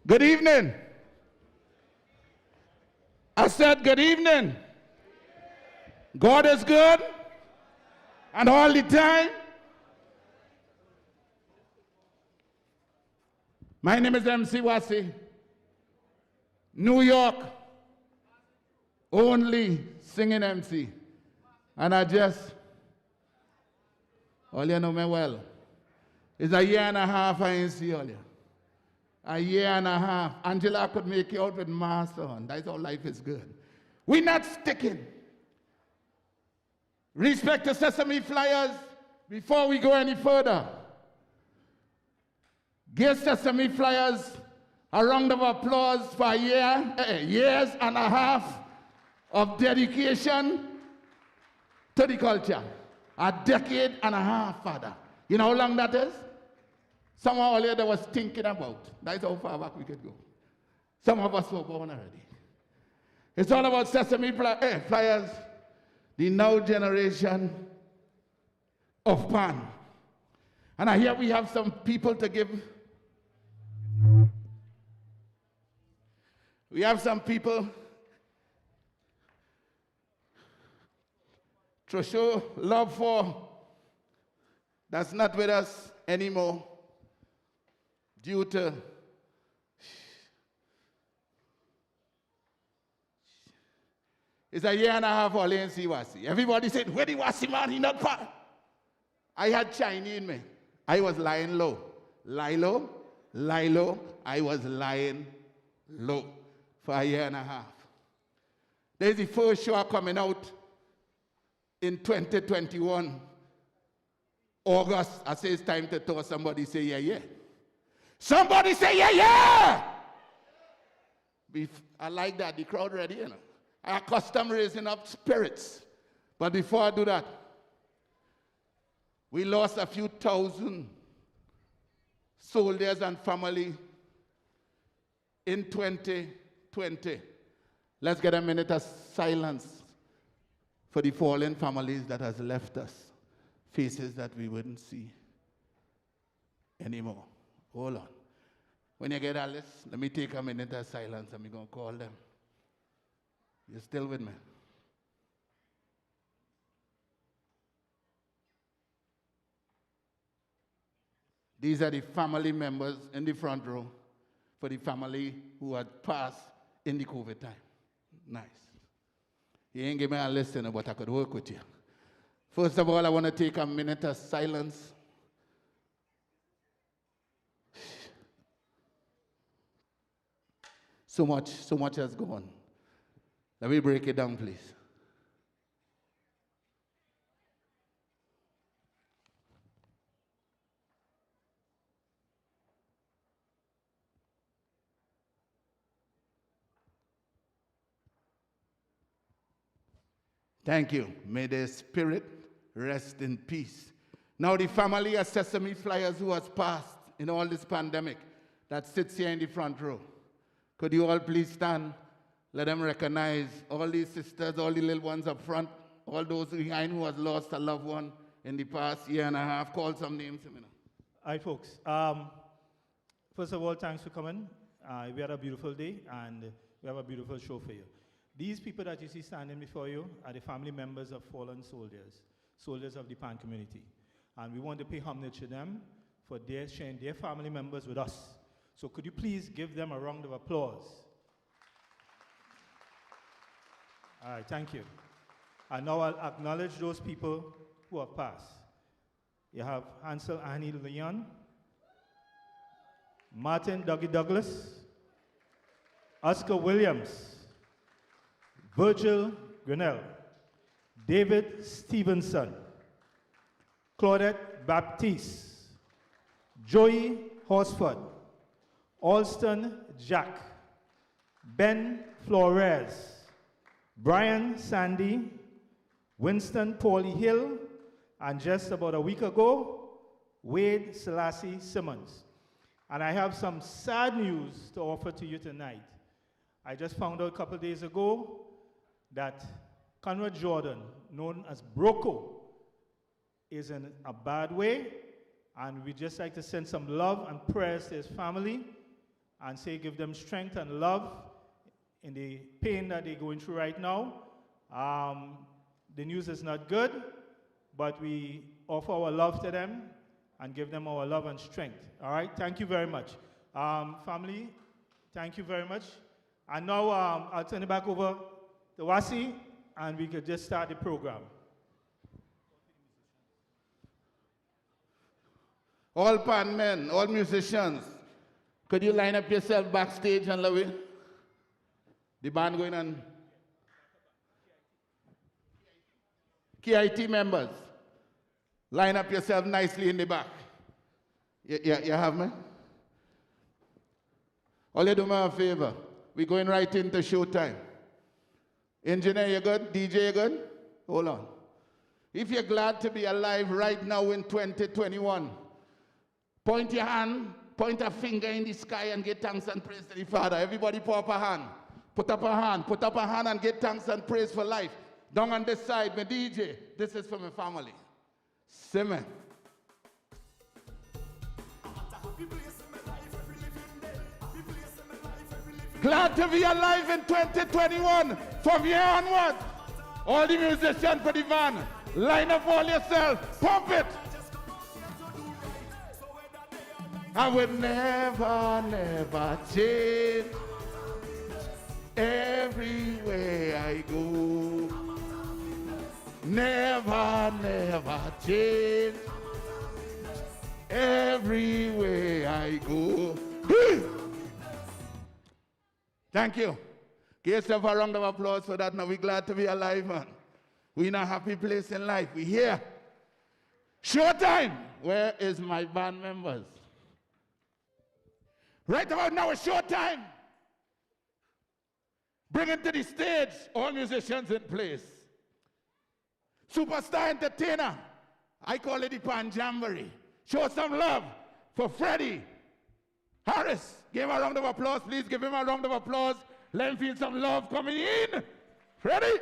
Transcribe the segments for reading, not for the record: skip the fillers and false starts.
Good evening. I said good evening. God is good, and all the time. My name is MC Wasi. New York, only singing MC. And all you know me well. It's a year and a half I ain't see all you. A year and a half. Angela could make you out with master on. That's how life is good. We're not sticking. Respect to Sesame Flyers. Before we go any further, give Sesame Flyers a round of applause for years and a half of dedication to the culture. A decade and a half, Father. You know how long that is? Someone earlier that was thinking about. That's how far back we could go. Some of us were born already. It's all about Sesame Flyers, the now generation of pan. And here we have some people to give. We have some people to show love for that's not with us anymore due to it's a year and a half all in Wasi. Everybody said, where the Wasi man, he not part. I had Chinese in me. I was lying low. Lie low, lie low. I was lying low for a year and a half. There's the first show coming out in 2021. August, I say it's time to talk. Somebody say, yeah, yeah. Somebody say, yeah, yeah. I like that. The crowd ready, you know. I custom raising up spirits. But before I do that, we lost a few thousand soldiers and family in 2020. Let's get a minute of silence for the fallen families that has left us, faces that we wouldn't see anymore. Hold on. When you get a list, let me take a minute of silence and we're going to call them. You still with me? These are the family members in the front row for the family who had passed in the COVID time. Nice. You ain't give me a list, but I could work with you. First of all, I want to take a minute of silence. So much has gone. Let me break it down, please. Thank you. May their spirit rest in peace. Now the family of Sesame Flyers who has passed in all this pandemic that sits here in the front row. Could you all please stand? Let them recognize all these sisters, all the little ones up front, all those behind who has lost a loved one in the past year and a half. Call some names. All right, folks. First of all, thanks for coming. We had a beautiful day, and we have a beautiful show for you. These people that you see standing before you are the family members of fallen soldiers of the Pan community. And we want to pay homage to them for sharing their family members with us. So could you please give them a round of applause? All right, thank you. And now I'll acknowledge those people who have passed. You have Hansel Annie Leon, Martin Dougie Douglas, Oscar Williams, Virgil Grinnell, David Stevenson, Claudette Baptiste, Joey Horsford, Alston Jack, Ben Flores, Brian Sandy, Winston Paulie Hill, and just about a week ago, Wade Selassie Simmons. And I have some sad news to offer to you tonight. I just found out a couple days ago that Conrad Jordan, known as Broco, is in a bad way, and we'd just like to send some love and prayers to his family and say give them strength and love in the pain that they're going through right now. The news is not good, but we offer our love to them and give them our love and strength. All right, thank you very much. Family, thank you very much. And now I'll turn it back over to Wasi, and we could just start the program. All pan men, all musicians, could you line up yourself backstage and love it? The band going on. KIT members, line up yourself nicely in the back. You have me? All you do me a favor. We're going right into showtime. Engineer, you good? DJ, you good? Hold on. If you're glad to be alive right now in 2021, point your hand, point a finger in the sky and give thanks and praise to the Father. Everybody put up a hand. Put up a hand. Put up a hand and give thanks and praise for life. Down on this side, my DJ, this is for my family. Simmer. Glad to be alive in 2021. From here onward, all the musicians for the van, line up all yourself, pump it. I would never, never change. Everywhere I go, never, never change. Everywhere I go. Thank you. Give yourself a round of applause for that. Now we're glad to be alive, man. We're in a happy place in life. We're here. Showtime. Where is my band members? Right about now it's showtime. Bring it to the stage, all musicians in place. Superstar entertainer, I call it the Pan Jamboree. Show some love for Freddie Harris. Give him a round of applause, please. Give him a round of applause. Let him feel some love coming in. Freddie.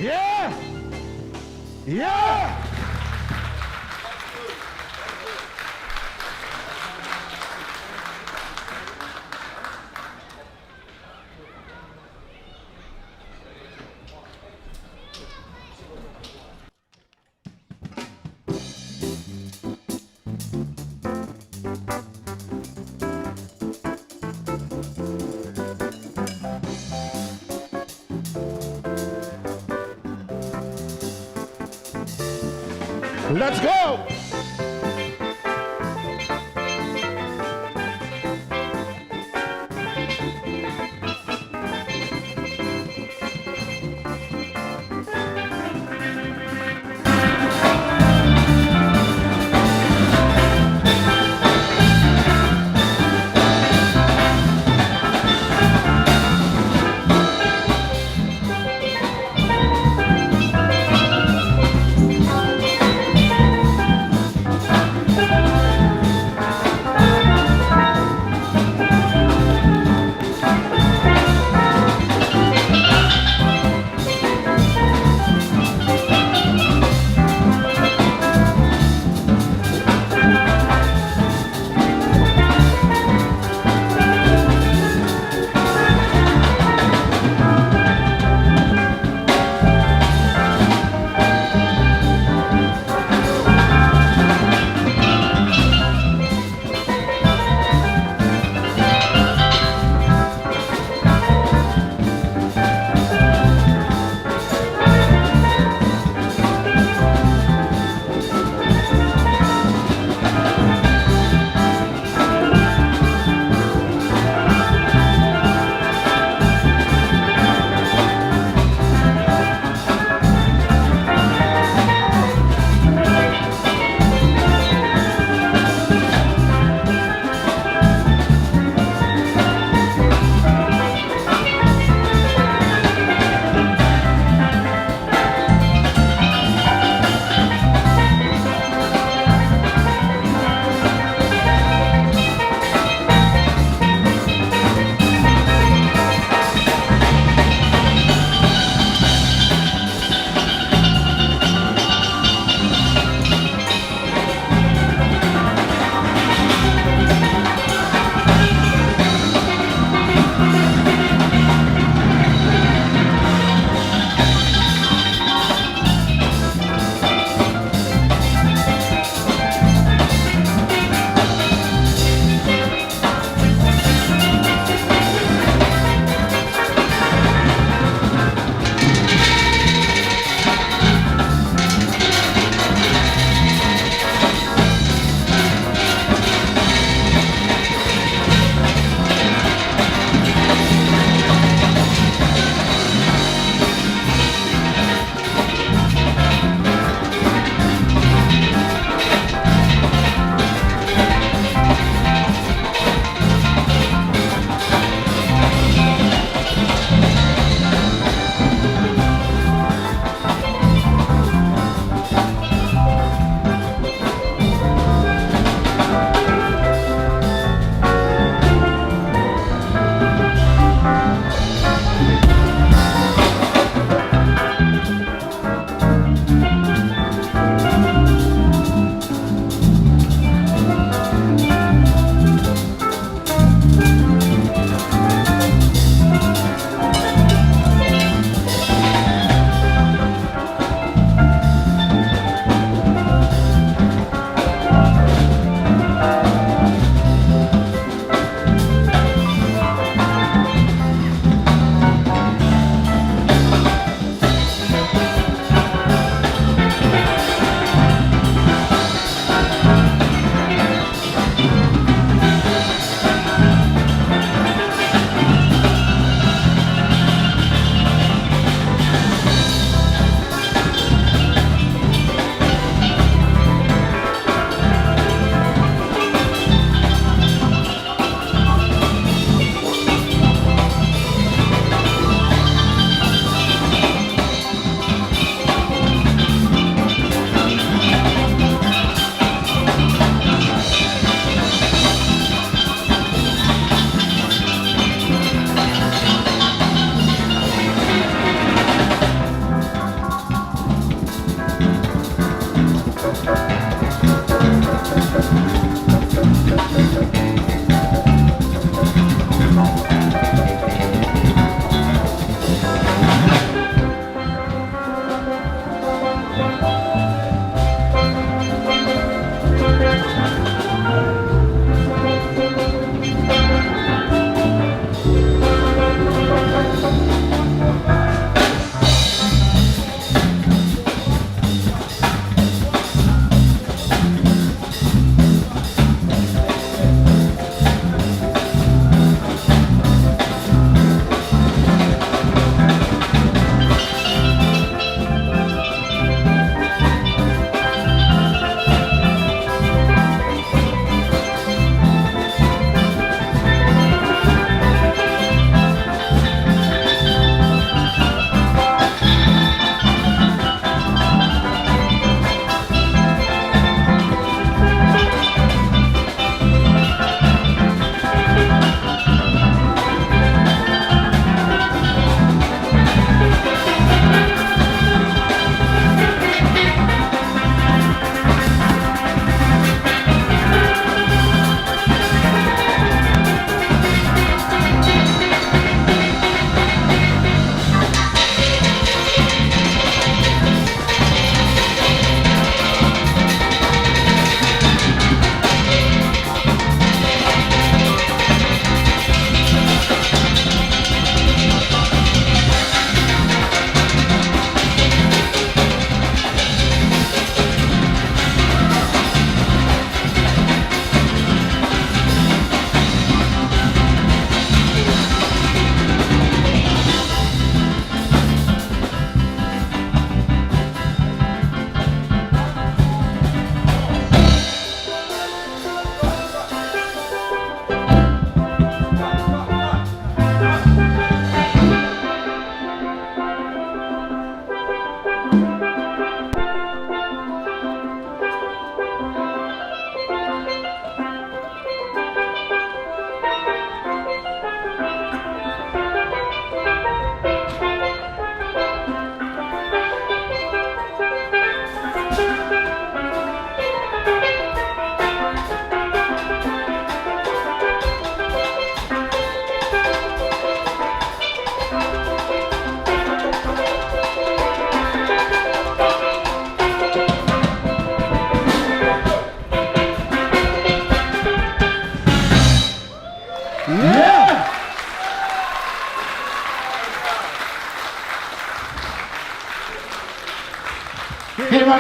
Yeah! Yeah! Let's go.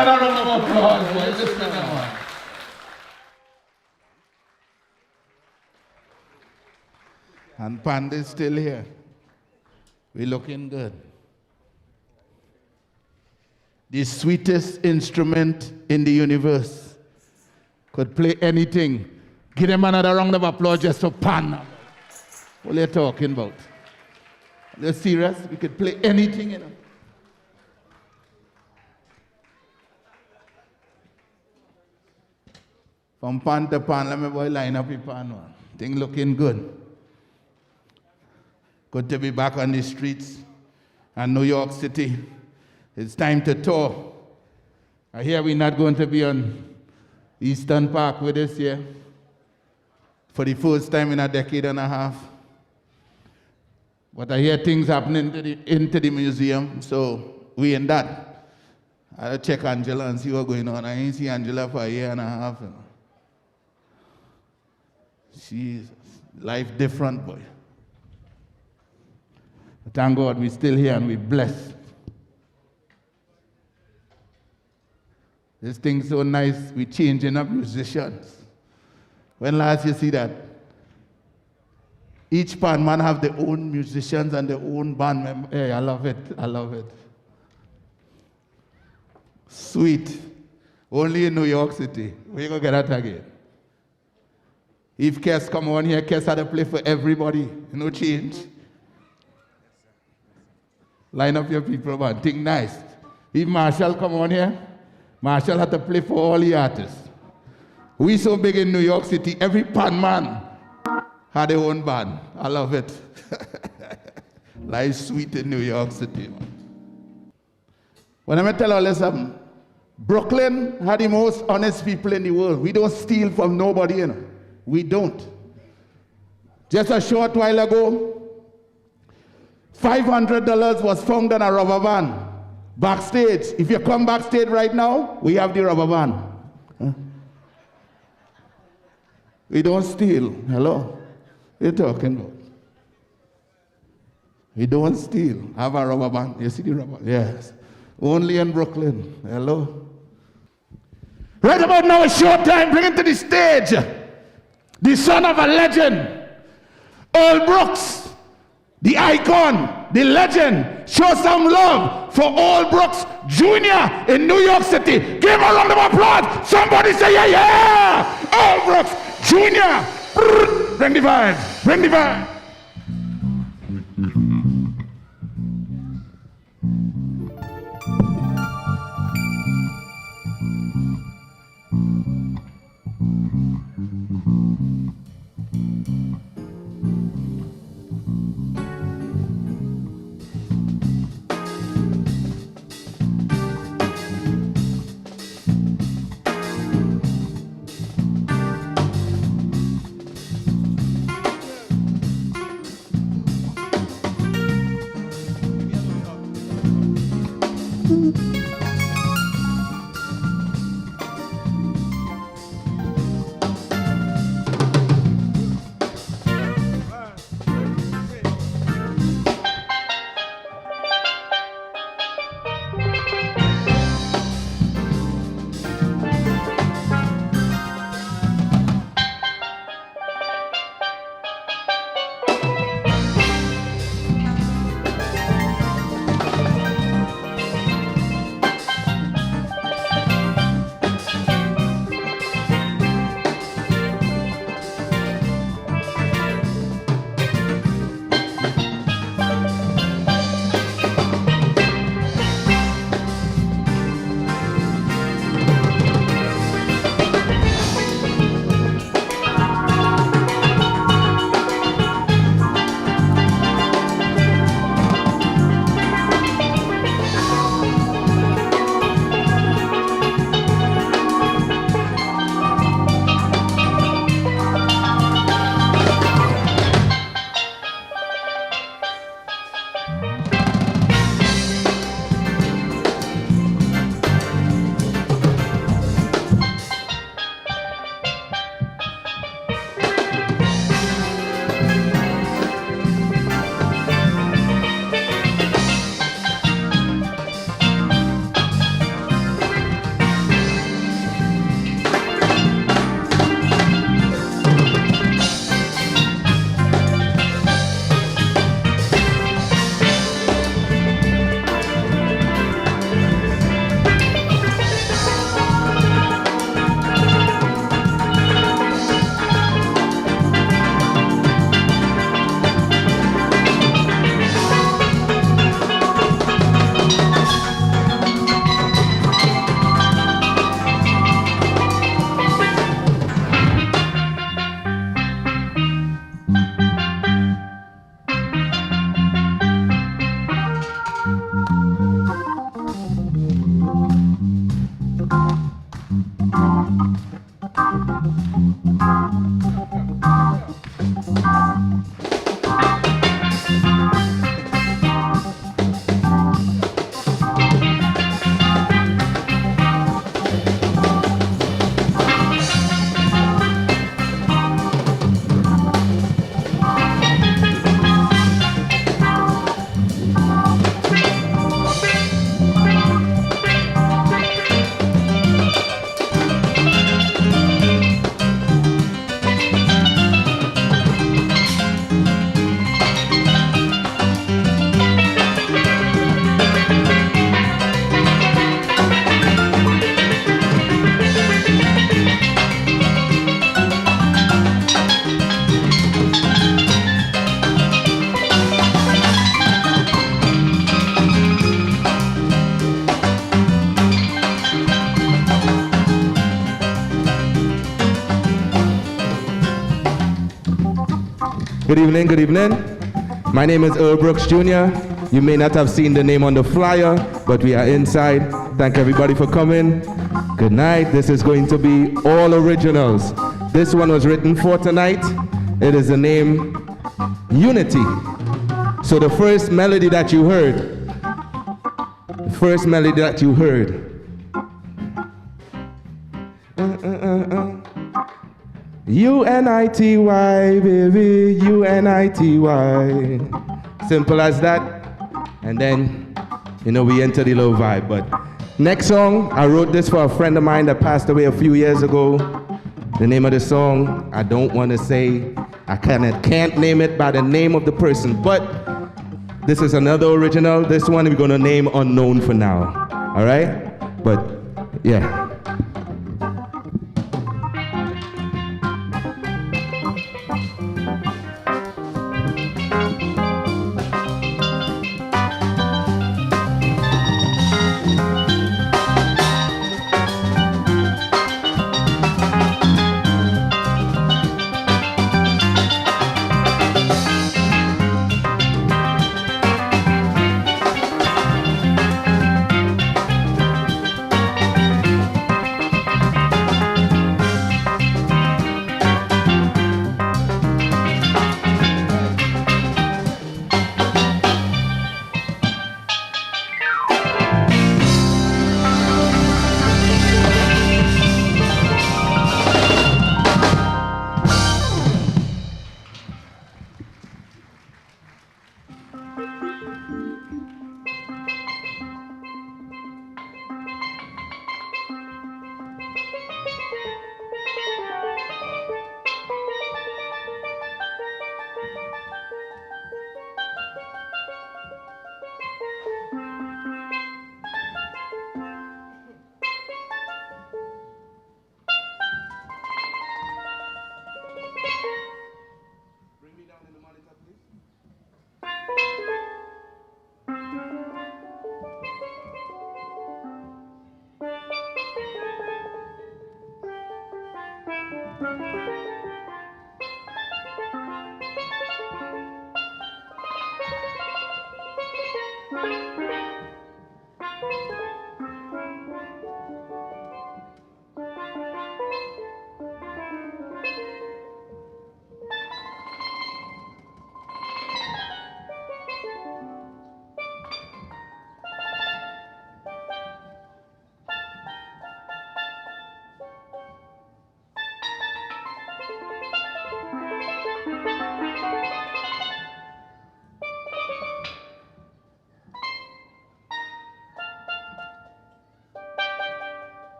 another round of applause, boys. Listen to that one. And Panda's still here. We're looking good. The sweetest instrument in the universe could play anything. Give them another round of applause just for Pan. What are you talking about? They're serious? We could play anything, you know. From pan to pan, let me boy line up your pan one. Thing looking good. Good to be back on the streets and New York City. It's time to tour. I hear we're not going to be on Eastern Parkway this year for the first time in a decade and a half. But I hear things happening into the museum, so we in that. I'll check Angela and see what's going on. I ain't seen Angela for a year and a half. You know. Jesus, life different, boy. But thank God we're still here and we're blessed. This thing's so nice, we're changing up musicians. When last you see that? Each band man have their own musicians and their own band members. Hey, I love it, I love it. Sweet. Only in New York City. Where you gonna get that again? If Kes come on here, Kes had to play for everybody. No change. Line up your people, man. Think nice. If Marshall come on here, Marshall had to play for all the artists. We so big in New York City, every pan man had their own band. I love it. Life's sweet in New York City, man. When I tell you something, Brooklyn had the most honest people in the world. We don't steal from nobody, you know. We don't. Just a short while ago, $500 was found in a rubber band backstage. If you come backstage right now, we have the rubber band. Huh? We don't steal. Hello? What are you talking about? We don't steal. Have a rubber band. You see the rubber? Yes. Only in Brooklyn. Hello? Right about now, it's short time. Bring him to the stage. The son of a legend, Earl Brooks, the icon, the legend. Show some love for Earl Brooks Jr. in New York City. Give him a round of applause. Somebody say, yeah, yeah. Earl Brooks Jr. Bring the vibe. Bring the vibe. Good evening, good evening. My name is Earl Brooks Jr. You may not have seen the name on the flyer, but we are inside. Thank everybody for coming. Good night. This is going to be all originals. This one was written for tonight. It is the name Unity. So the first melody that you heard, U-N-I-T-Y, baby, U-N-I-T-Y. Simple as that. And then, you know, we enter the low vibe. But next song, I wrote this for a friend of mine that passed away a few years ago. The name of the song, I don't want to say, I can't name it by the name of the person, but this is another original. This one we're going to name Unknown for now. All right? But, yeah.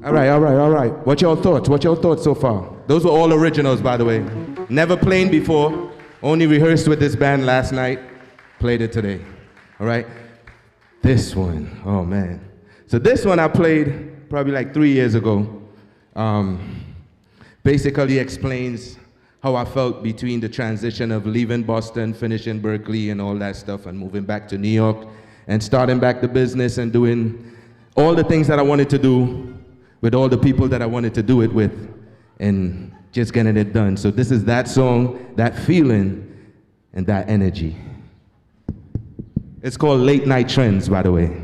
All right, all right, all right. What your thoughts? What your thoughts so far? Those were all originals, by the way. Never played before. Only rehearsed with this band last night. Played it today. All right. This one, oh man. So this one I played probably like 3 years ago. Basically explains how I felt between the transition of leaving Boston, finishing Berkeley and all that stuff, and moving back to New York and starting back the business and doing all the things that I wanted to do with all the people that I wanted to do it with, and just getting it done. So this is that song, that feeling, and that energy. It's called Late Night Trends, by the way.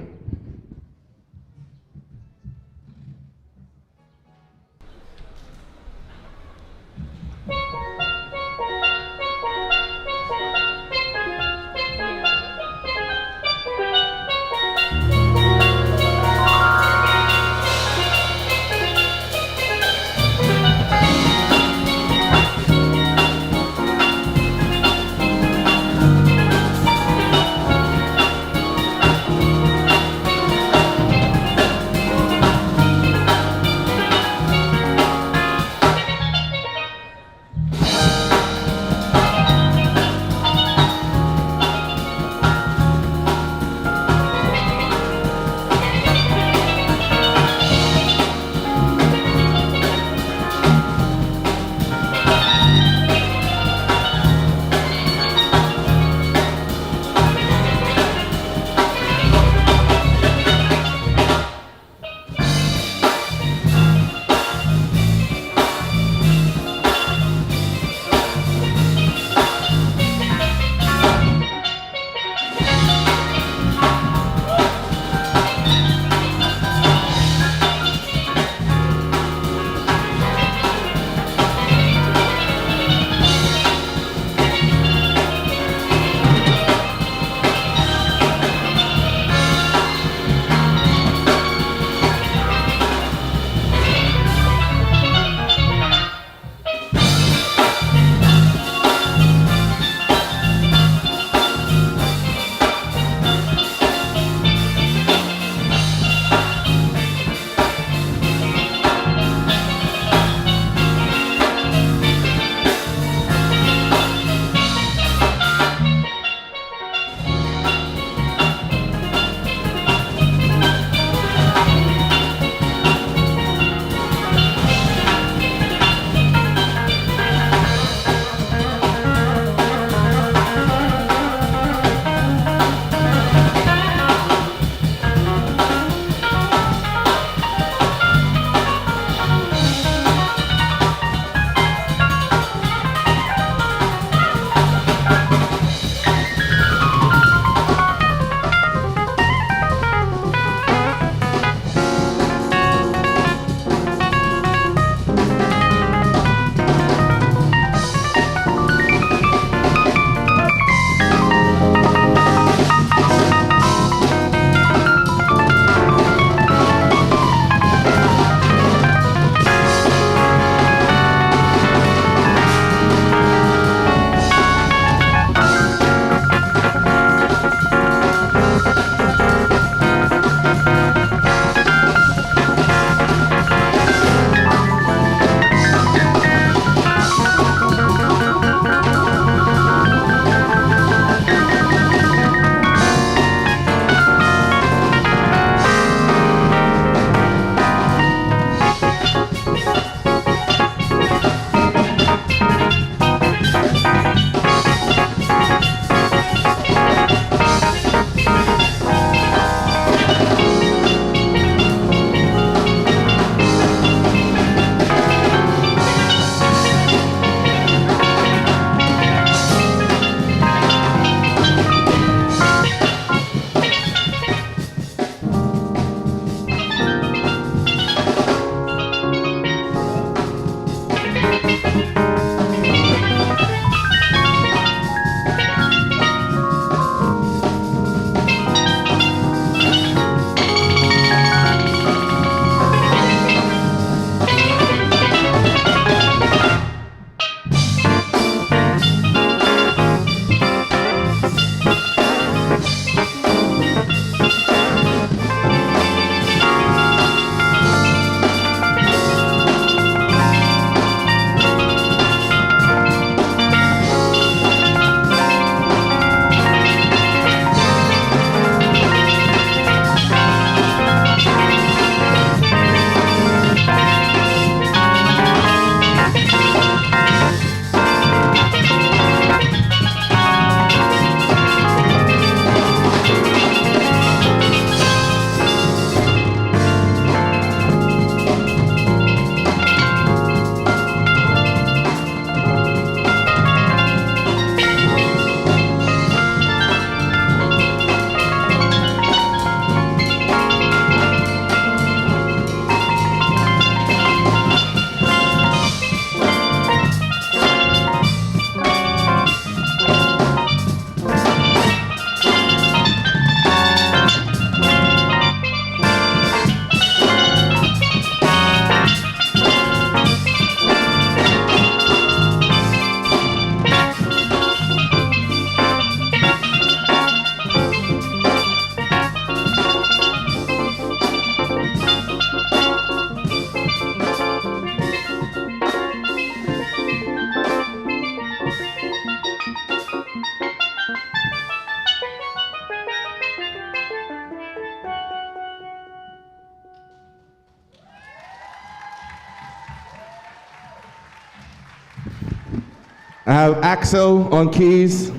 I have Axel on keys,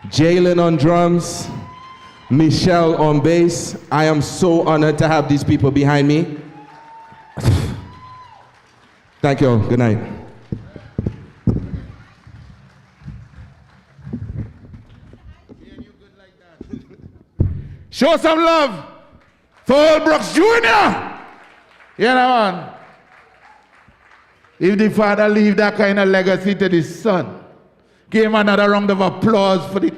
Jalen on drums, Michelle on bass. I am so honored to have these people behind me. Thank you all. Good night. Show some love for Earl Brooks Jr. You know, man. If the father leave that kind of legacy to the son, give him another round of applause for the...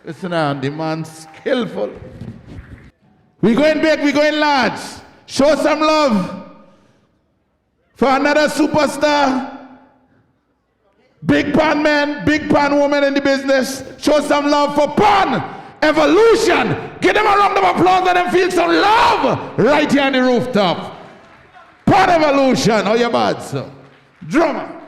Listen on, the man's skillful. We going big, we going large. Show some love for another superstar. Big pan man, big pan woman in the business. Show some love for Pan Evolution. Give them a round of applause and them feel some love right here on the rooftop. Pan Evolution, how you bad, sir? Drummer.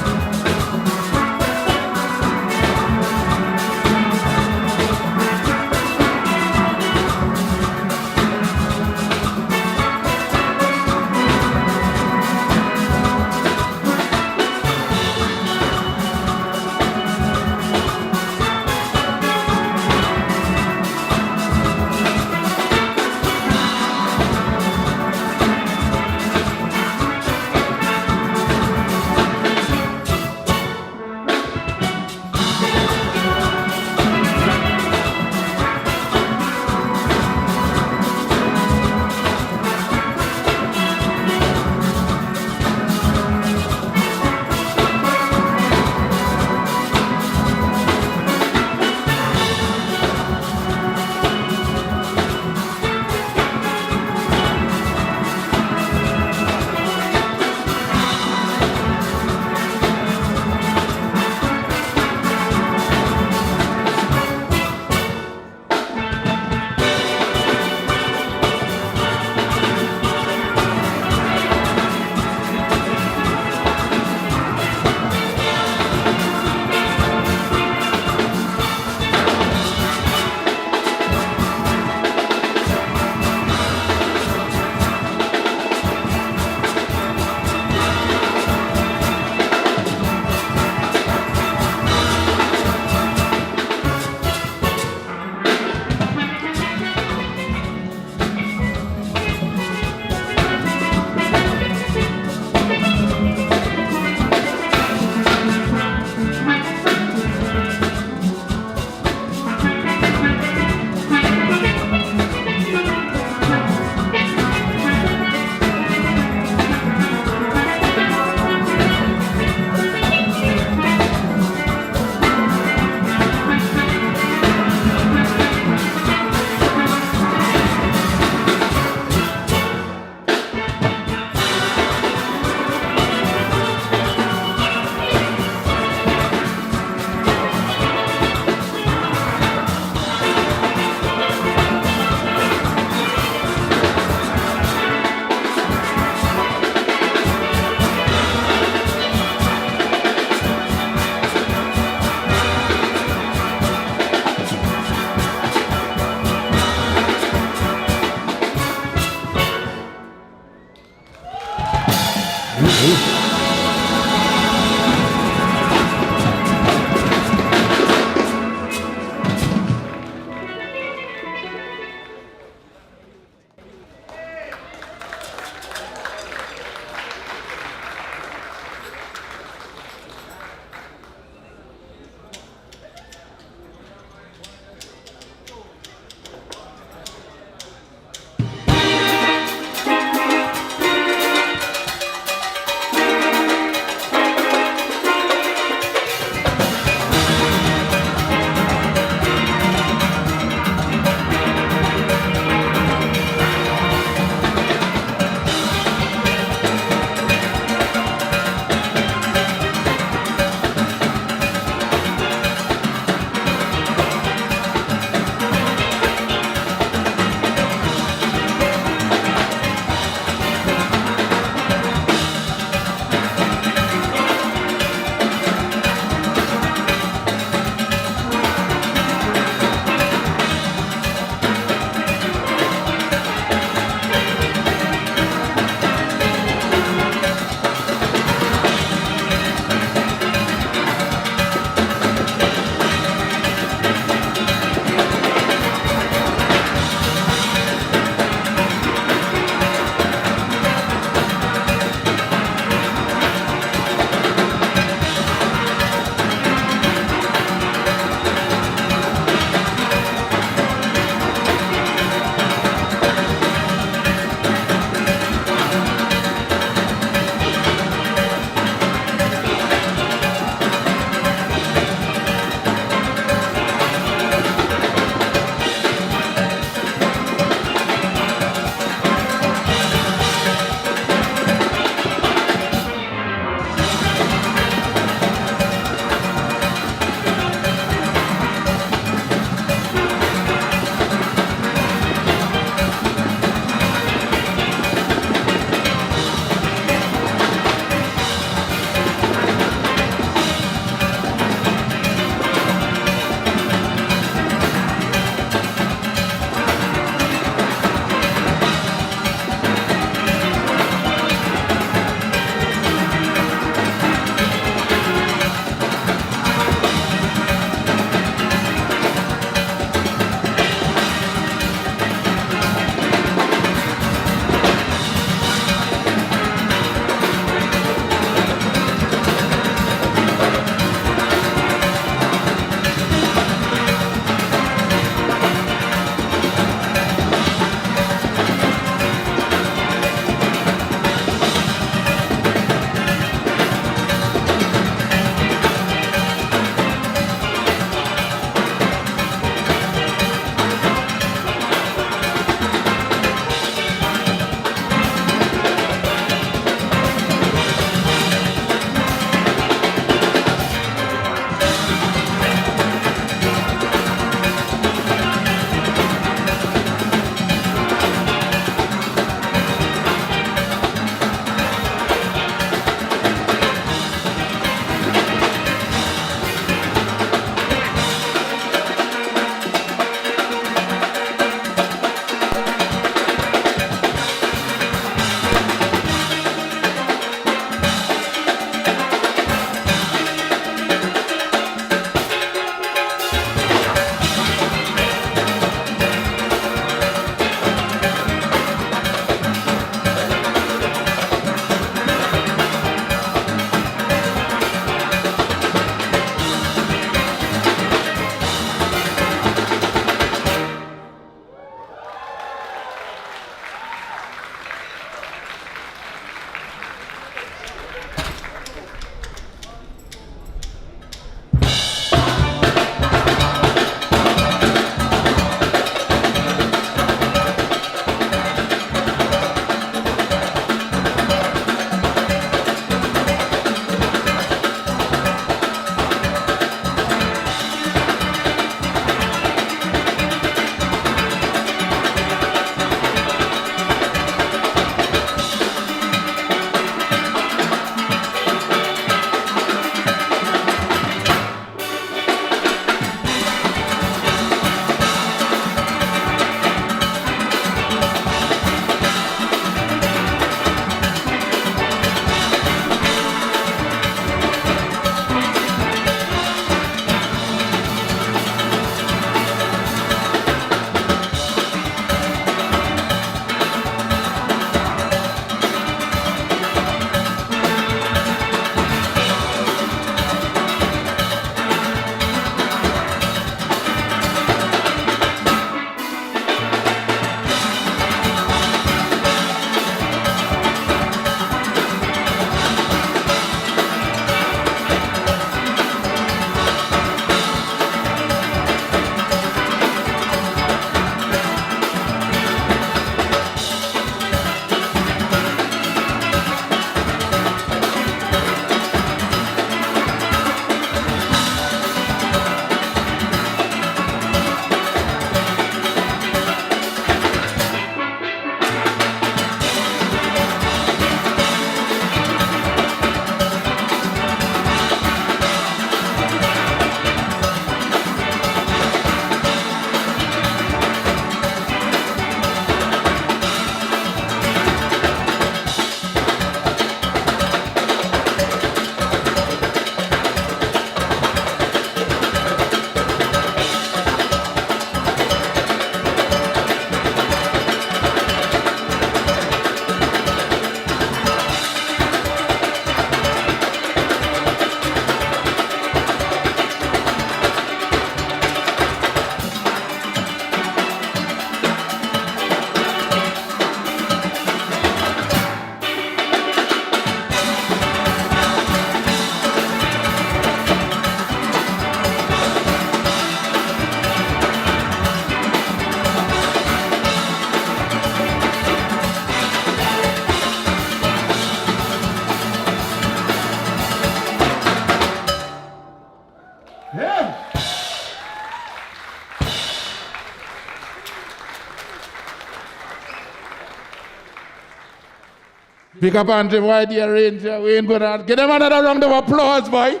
Pick up Andre White, the arranger. We ain't gonna give them another round of applause, boy.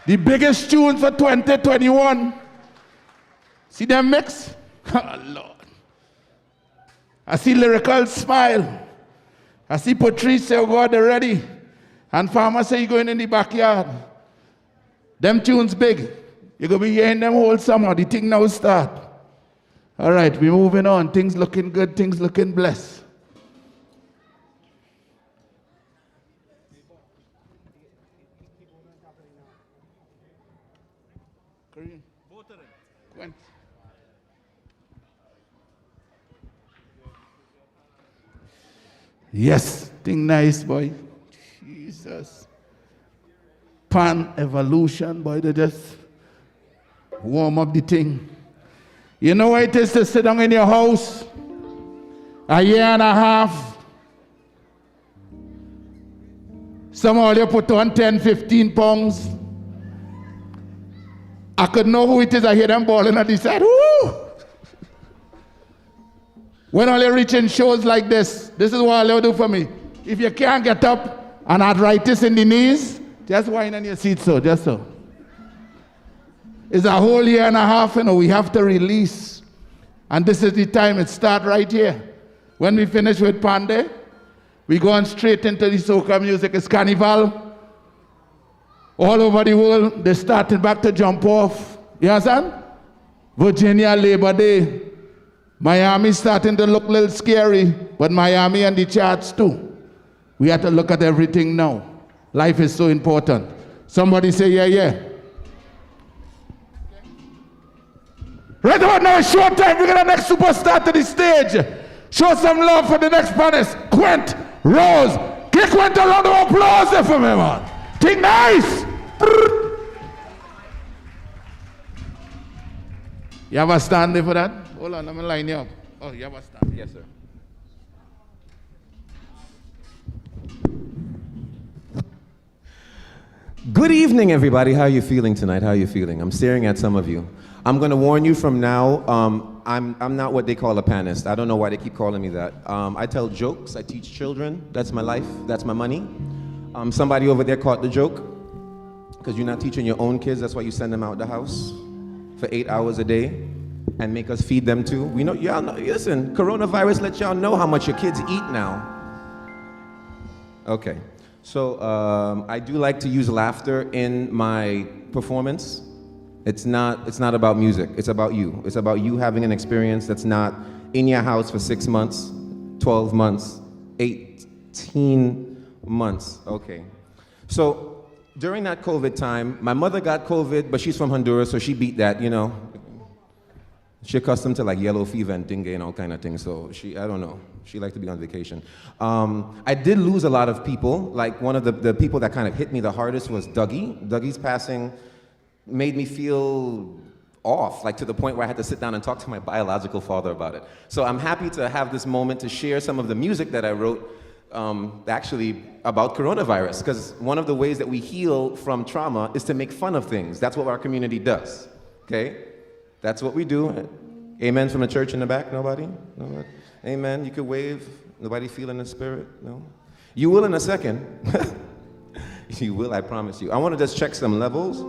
The biggest tune for 2021. See them mix? Oh, Lord. I see Lyrical smile. I see Patrice say, oh God, they're ready. And Farmer say, you're going in the backyard. Them tunes big. You're going to be hearing them whole summer. The thing now start. All right, we're moving on. Things looking good. Things looking blessed. Yes, thing nice, boy. Jesus. Pan evolution, boy. They just warm up the thing. You know what it is to sit down in your house a year and a half. Somehow you put on 10, 15 pounds. I could know who it is. I hear them balling at the side. Woo! When all you're reaching shows like this is what they'll do for me. If you can't get up and arthritis in the knees, just whine on your seat, so, just so. It's a whole year and a half, we have to release. And this is the time it starts right here. When we finish with Pande, we go on straight into the soca music. It's carnival. All over the world, they're starting back to jump off. You understand? Virginia, Labor Day. Miami starting to look a little scary, but Miami and the charts too. We have to look at everything now. Life is so important. Somebody say, yeah, yeah. Right about now, short time, we're going to next superstar to the stage. Show some love for the next panelist, Quint Rose. Give Quint a round of applause there for me, man. Think nice. You have a stand there for that? Hold on, let me line you up. Oh, you have a stand? Yes, sir. Good evening, everybody. How are you feeling tonight? How are you feeling? I'm staring at some of you. I'm going to warn you from now, I'm not what they call a panist. I don't know why they keep calling me that. I tell jokes. I teach children. That's my life. That's my money. Somebody over there caught the joke because you're not teaching your own kids. That's why you send them out the house for 8 hours a day and make us feed them too. We know, y'all know, listen, coronavirus lets y'all know how much your kids eat now. Okay. So I do like to use laughter in my performance. It's not about music. It's about you. It's about you having an experience that's not in your house for 6 months, 12 months, 18 months. Okay. So during that COVID time, my mother got COVID, but she's from Honduras, so she beat that, you know. She accustomed to like yellow fever and dengue and all kind of things, so I don't know. She liked to be on vacation. I did lose a lot of people. Like one of the people that kind of hit me the hardest was Dougie. Dougie's passing made me feel off, like to the point where I had to sit down and talk to my biological father about it. So I'm happy to have this moment to share some of the music that I wrote actually about coronavirus, because one of the ways that we heal from trauma is to make fun of things. That's what our community does, okay? That's what we do. Amen from the church in the back, nobody? Nobody? Amen, you could wave. Nobody feeling the spirit, no? You will in a second. You will, I promise you. I want to just check some levels.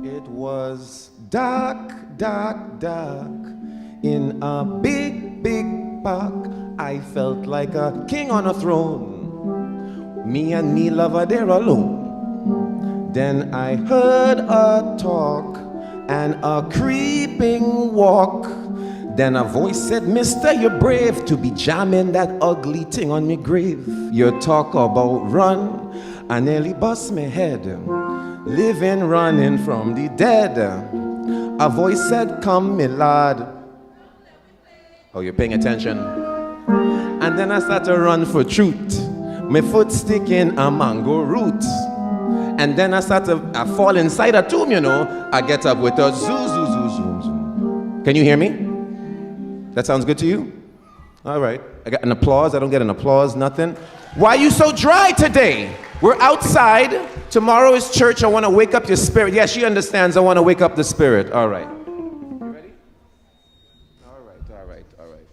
It was dark, dark, dark in a big, big park. I felt like a king on a throne. Me and me lover there alone. Then I heard a talk and a creeping walk. Then a voice said, Mister, you're brave to be jamming that ugly thing on me grave. You talk about run, I nearly bust my head. Living, running from the dead. A voice said, come, me lad. Oh, you're paying attention? And then I start to run for truth. My foot sticking a mango root. And then I fall inside a tomb, you know. I get up with a zoo, zoo, zoo, zoo, zoo. Can you hear me? That sounds good to you? All right. I got an applause. I don't get an applause, nothing. Why are you so dry today? We're outside. Tomorrow is church. I want to wake up your spirit. Yeah, she understands. I want to wake up the spirit. All right. You ready? All right, all right, all right.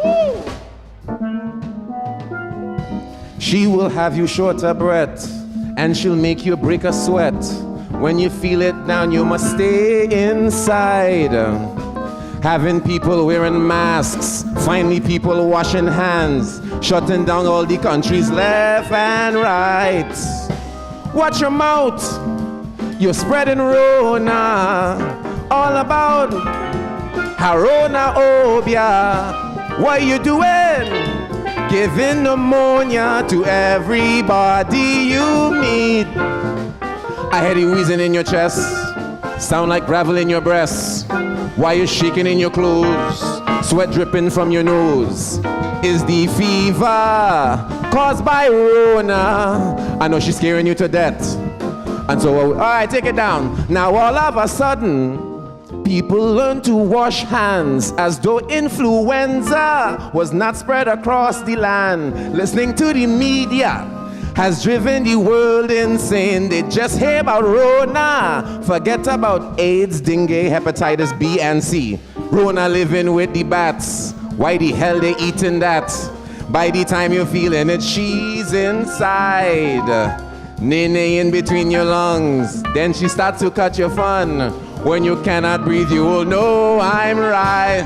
Woo! She will have you short of breath, and she'll make you break a sweat. When you feel it down, you must stay inside. Having people wearing masks, finally people washing hands, shutting down all the countries left and right. Watch your mouth, you're spreading Rona, all about Harona Obia. What you doing? Giving pneumonia to everybody you meet. I hear you wheezing in your chest, sound like gravel in your breasts. Why you shaking in your clothes? Sweat dripping from your nose. Is the fever caused by Rona? I know she's scaring you to death. And so, all right, take it down. Now all of a sudden, people learn to wash hands as though influenza was not spread across the land. Listening to the media has driven the world insane. They just hear about Rona, forget about AIDS, dengue, hepatitis B and C. Rona living with the bats. Why the hell they eating that? By the time you're feeling it, she's inside. Nene in between your lungs. Then she starts to cut your fun. When you cannot breathe, you will know I'm right.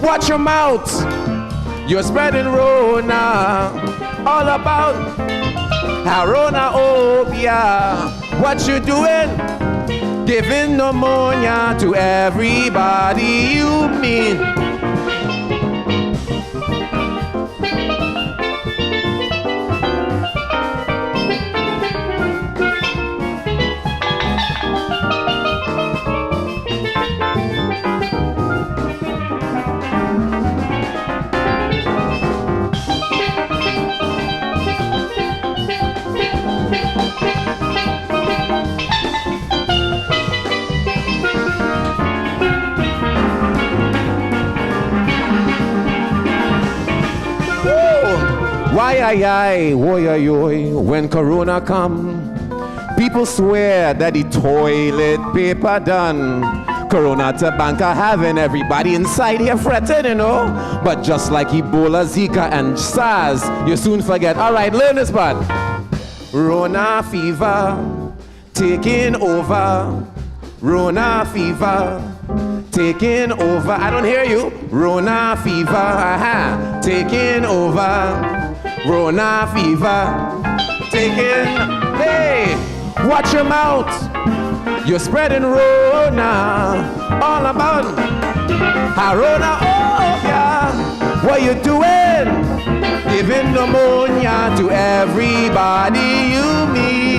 Watch your mouth. You're spreading Rona. All about Harona Obia. What you doing? Giving pneumonia to everybody you meet. Why, when Corona come, people swear that the toilet paper done. Corona to banker having everybody inside here fretting, you know. But just like Ebola, Zika, and SARS, you soon forget. All right, learn this part. Rona fever, taking over. Rona fever, taking over. I don't hear you. Rona fever, taking over. Rona fever, taking, hey, watch your mouth. You're spreading Rona, all about Harona, oh yeah. What you doing? Giving pneumonia to everybody you meet.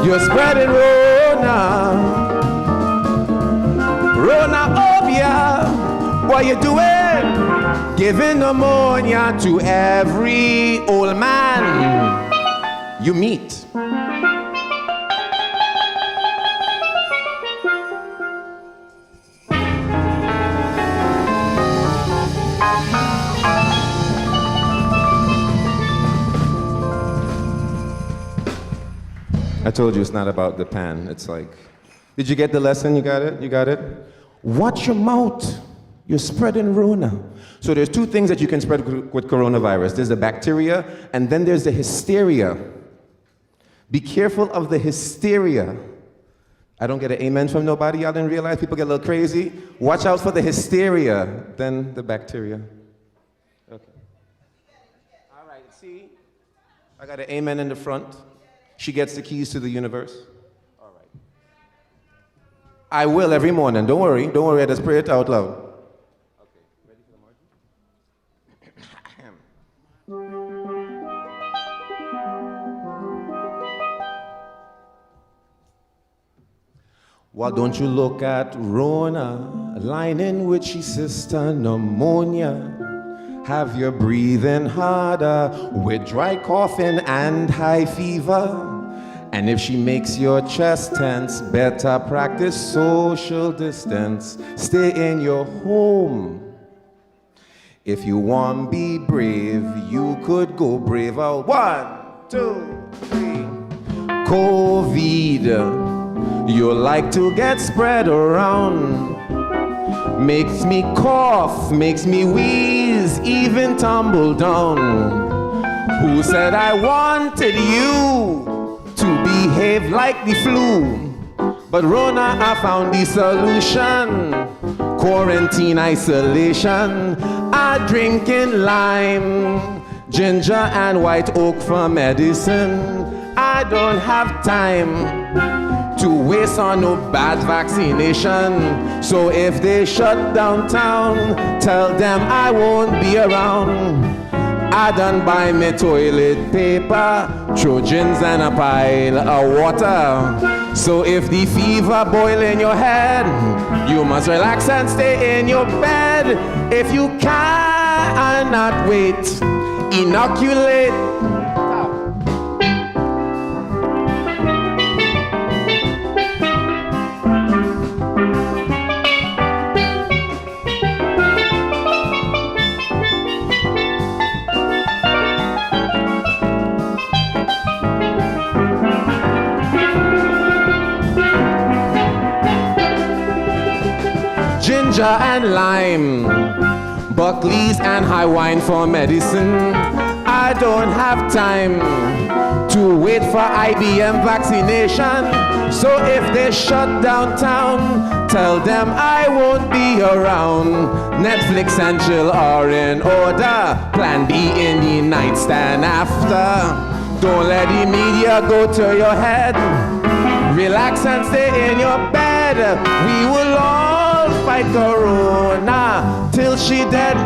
You're spreading Rona, Rona Obia. What you doing? Giving pneumonia to every old man you meet. I told you it's not about the pan. It's like, did you get the lesson? You got it? You got it? Watch your mouth. You're spreading Rona. So there's two things that you can spread with coronavirus. There's the bacteria, and then there's the hysteria. Be careful of the hysteria. I don't get an amen from nobody. Y'all didn't realize people get a little crazy. Watch out for the hysteria, then the bacteria. Okay. All right, see? I got an amen in the front. She gets the keys to the universe. All right. I will every morning. Don't worry. Don't worry. I just pray it out loud. Okay. Ready for the margin? Well, don't you look at Rona lining with she sister pneumonia. Have you breathing harder with dry coughing and high fever. And if she makes your chest tense, better practice social distance. Stay in your home. If you want be brave, you could go braver. 1, 2, 3. COVID, you like to get spread around. Makes me cough, makes me wheeze, even tumble down. Who said I wanted you to behave like the flu? But Rona, I found the solution. Quarantine isolation. I drinking lime, ginger and white oak for medicine. I don't have time to waste on no bad vaccination. So if they shut down town, tell them I won't be around. I done buy me toilet paper, Trojans and a pile of water. So if the fever boil in your head, you must relax and stay in your bed. If you cannot wait, inoculate. Ginger and lime, Buckley's and high wine for medicine. I don't have time to wait for IBM vaccination. So if they shut down town, tell them I won't be around. Netflix and chill are in order. Plan B in the nightstand after. Don't let the media go to your head. Relax and stay in your bed. We will all fight Corona till she dead.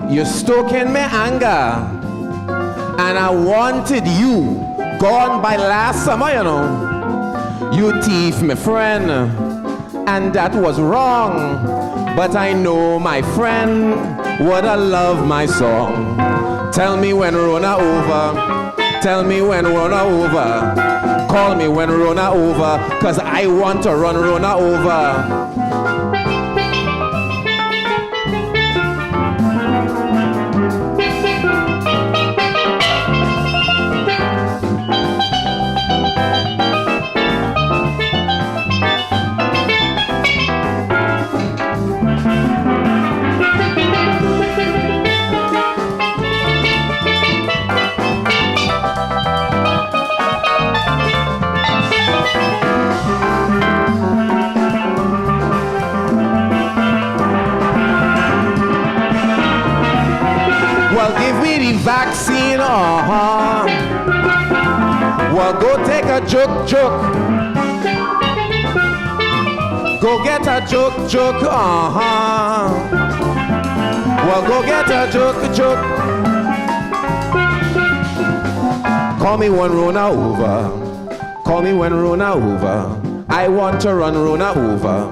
You're stoking me anger, and I wanted you gone by last summer, you know. You thief, my friend, and that was wrong. But I know my friend would I love my song. Tell me when Rona over. Tell me when Rona over. Call me when Rona over, 'cause I want to run Rona over. Vaccine, Well, go take a joke. Go get a joke, Well, go get a joke. Call me when Rona over. Call me when Rona over. I want to run Rona over.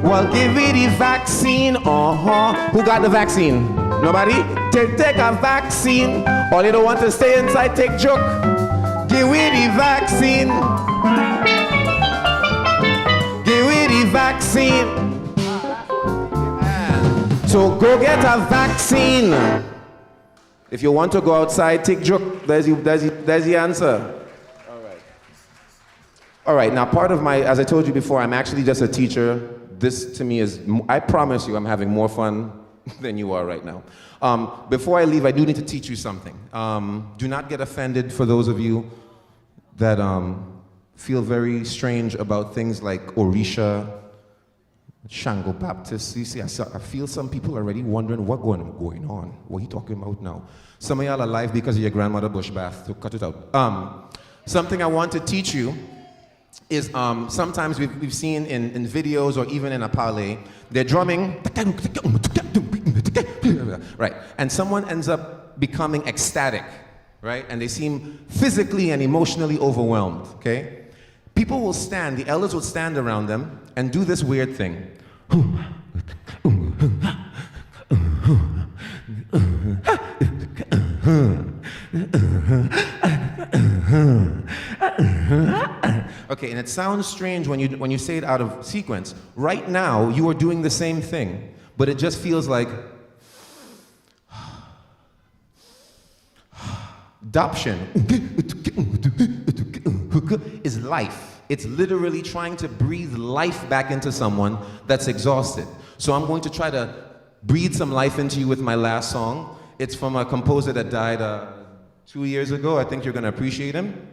Well, give me the vaccine, Who got the vaccine? Nobody? Take a vaccine. All you don't want to stay inside, take joke. Give me the vaccine. Give me the vaccine. So go get a vaccine. If you want to go outside, take joke. There's the answer. All right, now part of my, as I told you before, I'm actually just a teacher. This to me is, I promise you I'm having more fun than you are right now. Before I leave, I do need to teach you something. Do not get offended for those of you that feel very strange about things like Orisha, Shango Baptist. You see, I feel some people already wondering what's going on. What are you talking about now? Some of y'all are alive because of your grandmother bush bath, so cut it out. Something I want to teach you is sometimes we've seen in videos or even in a palais, they're drumming, right, and someone ends up becoming ecstatic, right, and they seem physically and emotionally overwhelmed, okay? People will stand, the elders will stand around them and do this weird thing. Okay, and it sounds strange when you say it out of sequence. Right now, you are doing the same thing, but it just feels like adoption is life. It's literally trying to breathe life back into someone that's exhausted. So I'm going to try to breathe some life into you with my last song. It's from a composer that died 2 years ago. I think you're going to appreciate him.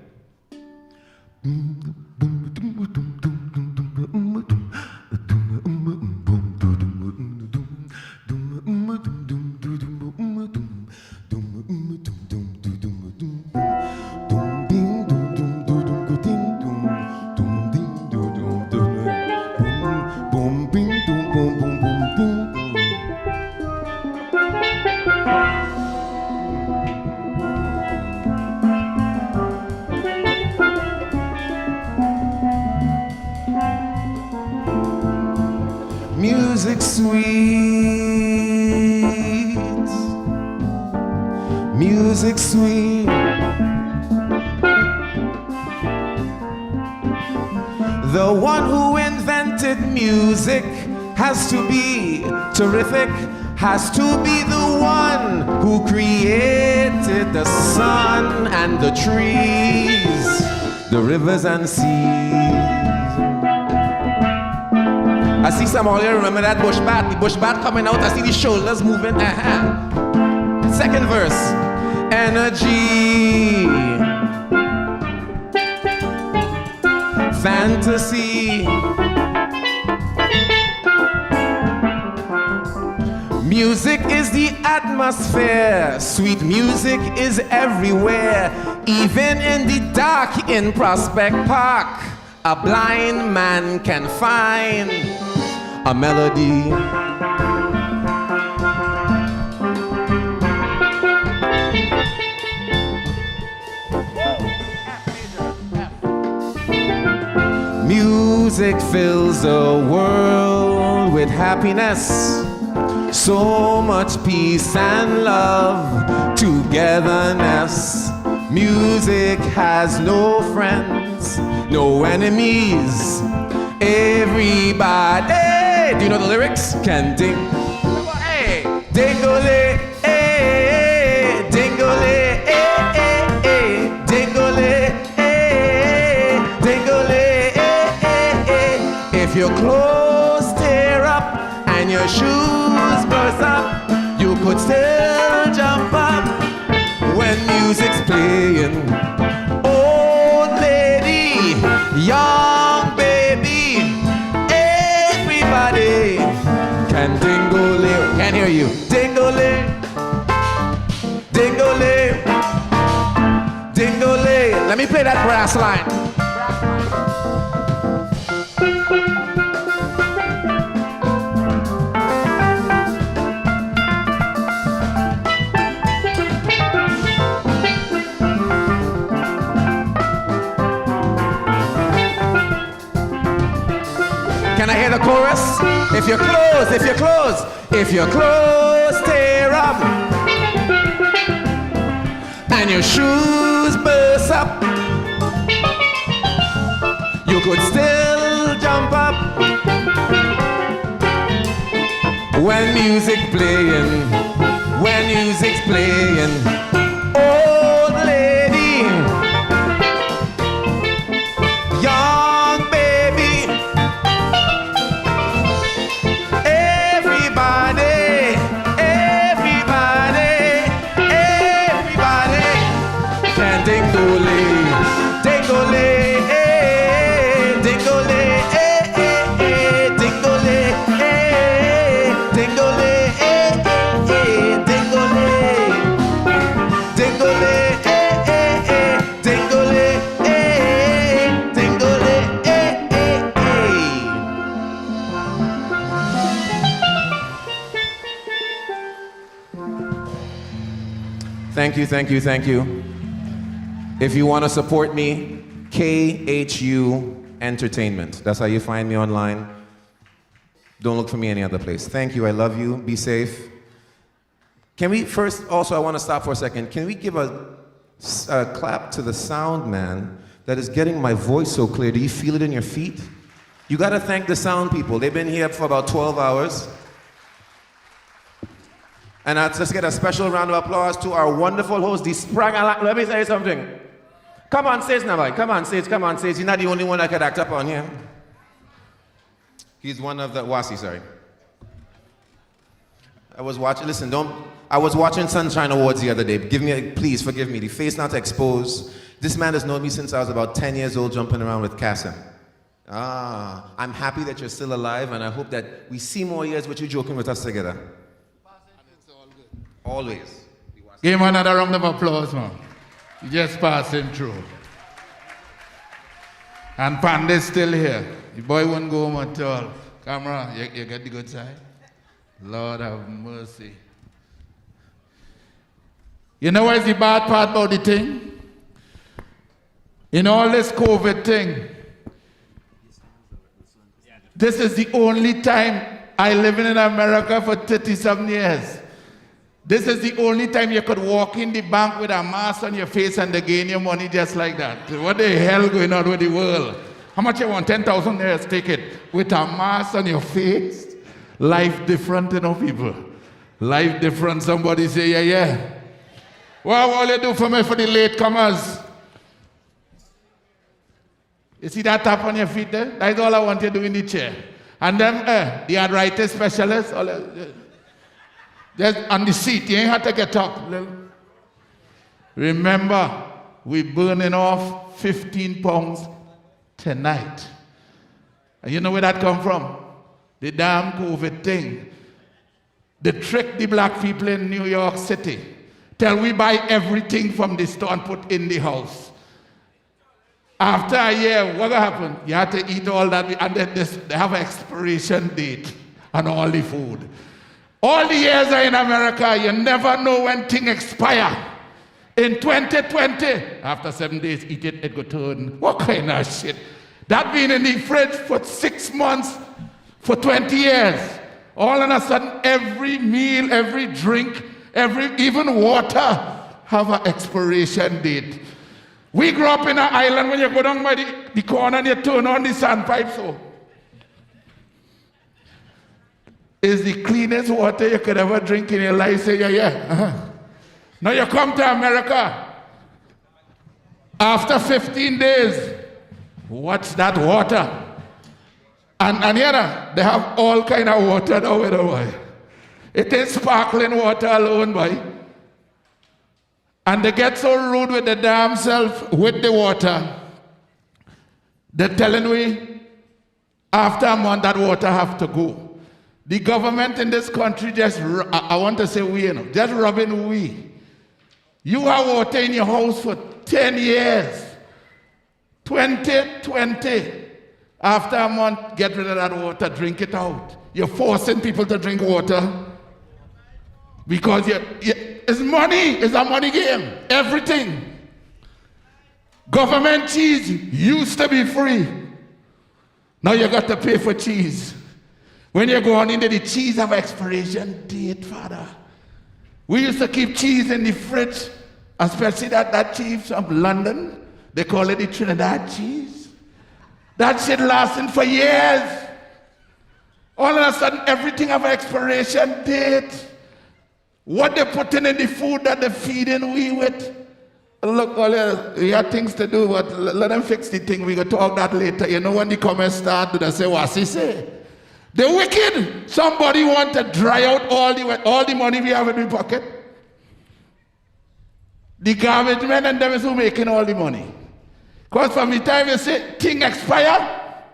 Music sweet, music sweet. The one who invented music has to be terrific, has to be the one who created the sun and the trees, the rivers and seas. I see some of you remember that bush bat. The bush bat coming out. I see the shoulders moving. Second verse. Energy. Fantasy. Music is the atmosphere. Sweet music is everywhere. Even in the dark in Prospect Park, a blind man can find a melody. Music fills the world with happiness, so much peace and love, togetherness. Music has no friends, no enemies. Everybody, do you know the lyrics? Can ding, hey, dingole, hey, dingole, hey, dingole, hey, dingole, hey. If your clothes tear up and your shoes burst up, you could still jump up when music's playing. Old lady, young baby, everybody can dingle. Can't hear you. Dingle, dingle, dingle. Let me play that brass line. Can I hear the chorus? If your clothes, if your clothes, if your clothes tear up and your shoes burst up, you could still jump up when music's playing, when music's playing. Old lady, young baby, everybody, everybody, everybody can ding-dole, ding-dole. Thank you, thank you, thank you. If you want to support me, KHU Entertainment. That's how you find me online. Don't look for me any other place. Thank you, I love you, be safe. Can we first, also I want to stop for a second. Can we give a clap to the sound man that is getting my voice so clear? Do you feel it in your feet? You got to thank the sound people. They've been here for about 12 hours. And let's get a special round of applause to our wonderful host. Let me say something. Come on stage now, boy. Come on stage, come on stage. You're not the only one that could act up on here. He's one of the, Wasi, sorry. I was watching, listen, I was watching Sunshine Awards the other day. Please forgive me, the face not exposed. This man has known me since I was about 10 years old, jumping around with Kasim. I'm happy that you're still alive, and I hope that we see more years with you joking with us together. Always. Give him another round of applause, man. He just passing through. And Panda's still here. The boy won't go home at all. Camera, you get the good side? Lord have mercy. You know what's the bad part about the thing? In all this COVID thing, this is the only time I live in America for 37 years. This is the only time you could walk in the bank with a mask on your face and they gain your money just like that. What the hell going on with the world? How much you want? 10,000 years, take it. With a mask on your face? Life different, you know, people. Life different. Somebody say, yeah, yeah. What will you do for me for the latecomers? You see that tap on your feet there? That's all I want you to do in the chair. And then, the arthritis specialist, just on the seat, you ain't have to get up. Remember, we're burning off 15 pounds tonight. And you know where that come from? The damn COVID thing. They trick the black people in New York City. Till we buy everything from the store and put in the house. After a year, what will happen? You have to eat all that, and then they have an expiration date on all the food. All the years are in America, you never know when things expire. In 2020, after 7 days, eat it, it go turn. What kind of shit? That been in the fridge for 6 months, for 20 years. All of a sudden, every meal, every drink, even water have an expiration date. We grew up in an island when you go down by the corner and you turn on the sandpipe, so. Is the cleanest water you could ever drink in your life. Say, yeah, yeah. Now you come to America. After 15 days, what's that water? And here, they have all kind of water now, boy. It is sparkling water alone, boy. And they get so rude with the damn self, with the water. They're telling me, after a month, that water have to go. The government in this country just, I want to say we, just rubbing we. You have water in your house for 10 years. 2020. After a month, get rid of that water, drink it out. You're forcing people to drink water. Because it's money, it's a money game. Everything. Government cheese used to be free. Now you got to pay for cheese. When you go on into the cheese have expiration date, Father. We used to keep cheese in the fridge, especially that cheese from London. They call it the Trinidad cheese. That shit lasting for years. All of a sudden, everything have an expiration date. What they putting in the food that they're feeding we with. Look, we have things to do, but let them fix the thing. We go talk that later. You know when the comments start, they say, what's he say? The wicked. Somebody want to dry out all the money we have in the pocket. The garbage men and them is who making all the money. Because from the time you say, thing expire,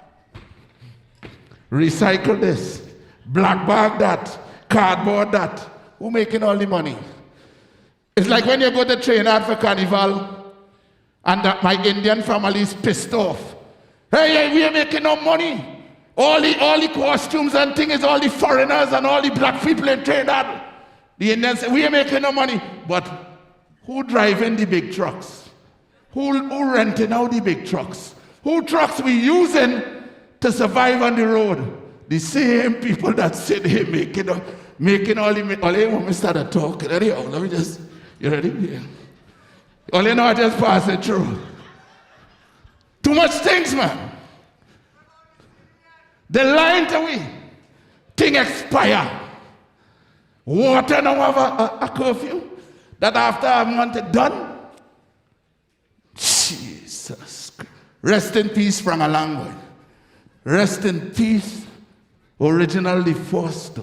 recycle this, black bag that, cardboard that. Who making all the money? It's like when you go to Trinidad for carnival and my Indian family is pissed off. Hey, we are making no money. All the costumes and things is all the foreigners and all the black people in Trinidad. The Indians say, we are making no money. But who driving the big trucks? Who renting out the big trucks? Who trucks we using to survive on the road? The same people that sit here making all the... All you want me start to talk. Let me just... You ready? Yeah. All you know, I just pass it through. Too much things, man. They lying to we. Thing expire. Water now have a curfew. That after a month it done. Jesus. Rest in peace from a language. Rest in peace. Originally forced.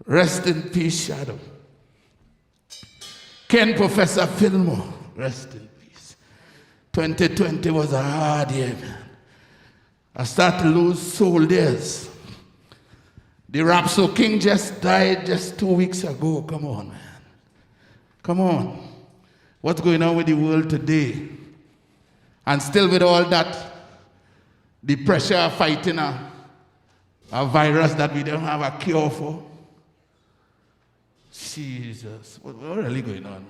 Rest in peace, Shadow. Ken Professor Fillmore, rest in peace. 2020 was a hard year, man. I started to lose soldiers. The Rapso King just died just 2 weeks ago. Come on, man. Come on. What's going on with the world today? And still with all that, the pressure of fighting a virus that we don't have a cure for. Jesus, what's really going on?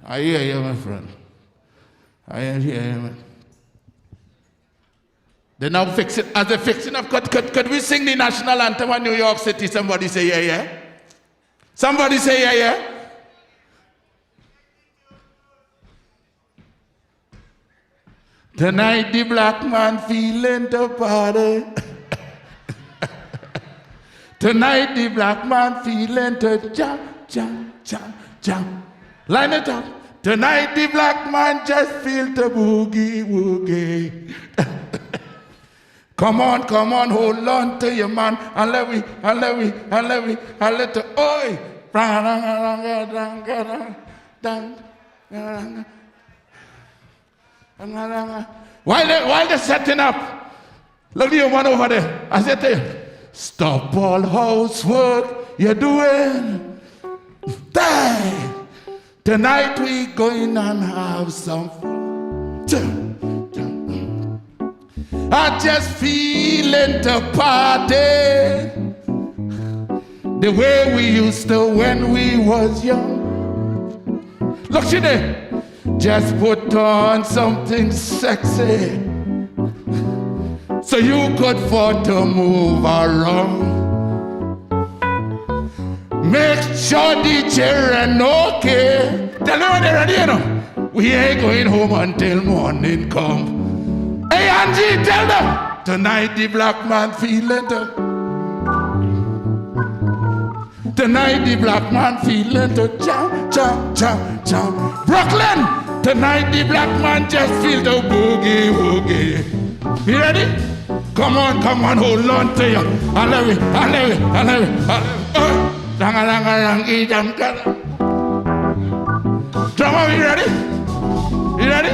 I hear you, my friend. I hear you, man. They now fix it. As they fixing up, could we sing the national anthem in New York City? Somebody say, yeah, yeah. Somebody say, yeah, yeah. Tonight the black man feeling the party. Tonight the black man feeling to jump, jump, jump, jump. Line it up. Tonight the black man just feel the boogie, woogie. Come on, hold on to your man. And let the oi. While they're setting up, look at your one over there. I said to you, stop all housework you're doing. Die. Tonight we going and have some fun. I just feeling the party the way we used to when we was young. Look, she there. Just put on something sexy so you could afford to move around. Make sure the children okay. Tell them when they're ready, you know. We ain't going home until morning come. Hey, Angie, tell them. Tonight the black man feeling the... Tonight the black man feeling the jump, jump, jump, jump. Brooklyn! Tonight the black man just feel the boogie, woogie. You ready? Come on, hold on to you. Drama, you ready? You ready?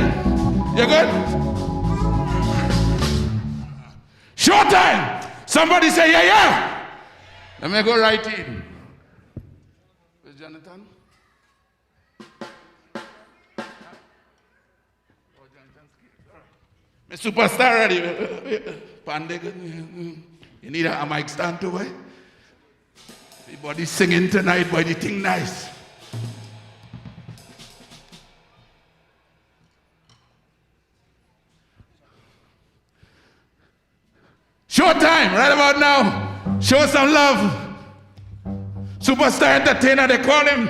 You good? Showtime! Somebody say yeah, yeah. Let me go right in. Where's Jonathan? My superstar ready. You need a mic stand too, boy? Everybody singing tonight, boy, the thing nice. Showtime, right about now. Show some love. Superstar entertainer, they call him.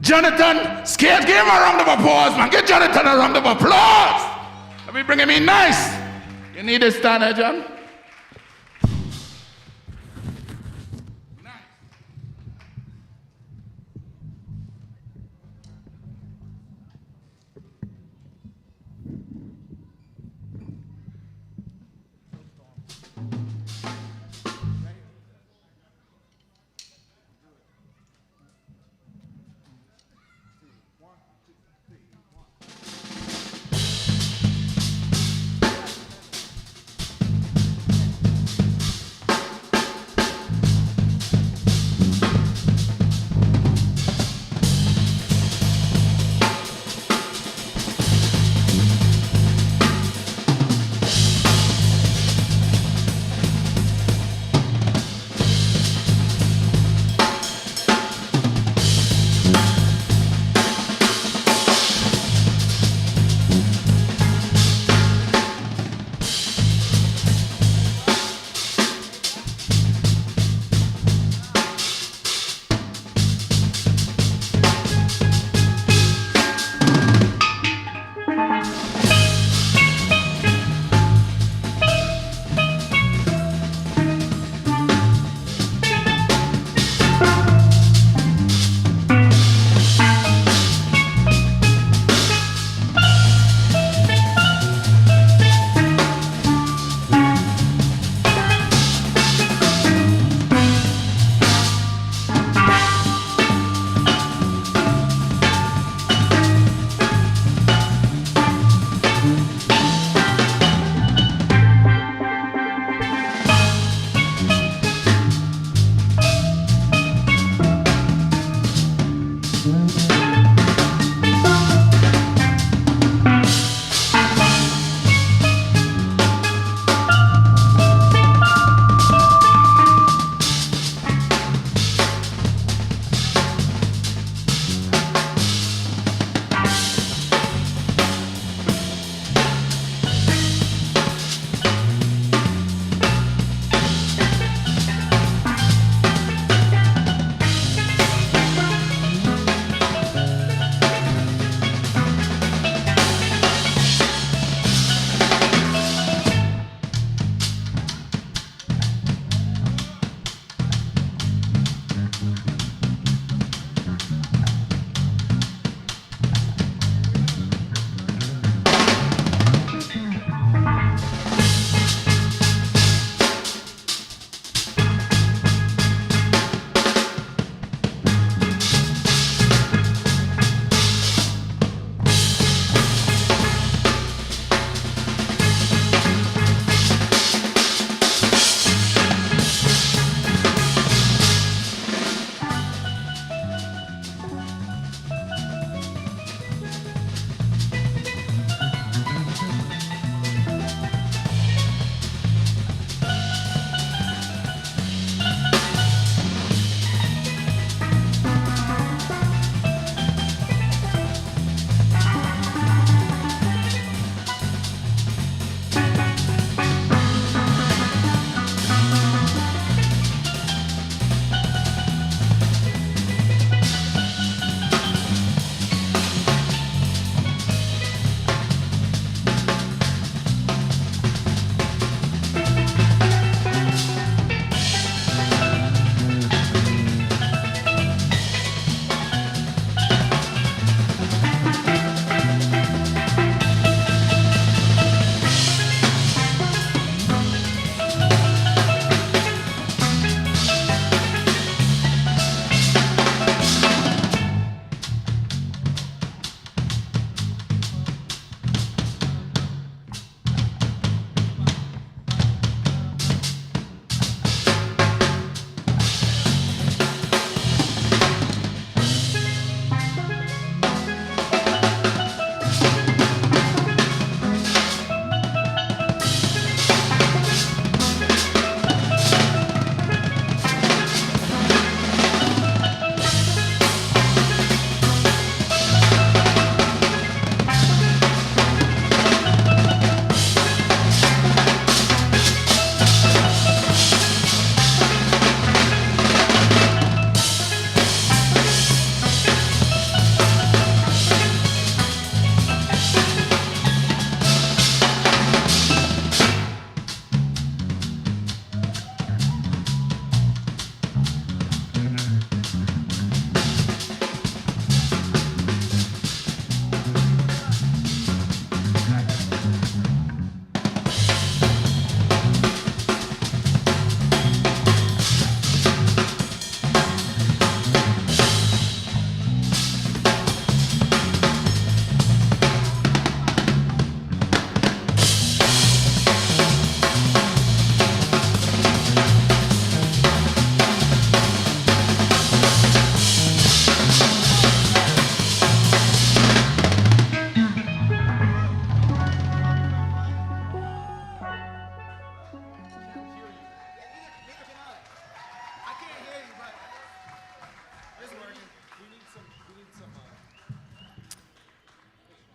Jonathan, skate, give him a round of applause, man. Give Jonathan a round of applause. Let me bring him in nice. You need a stand here, John?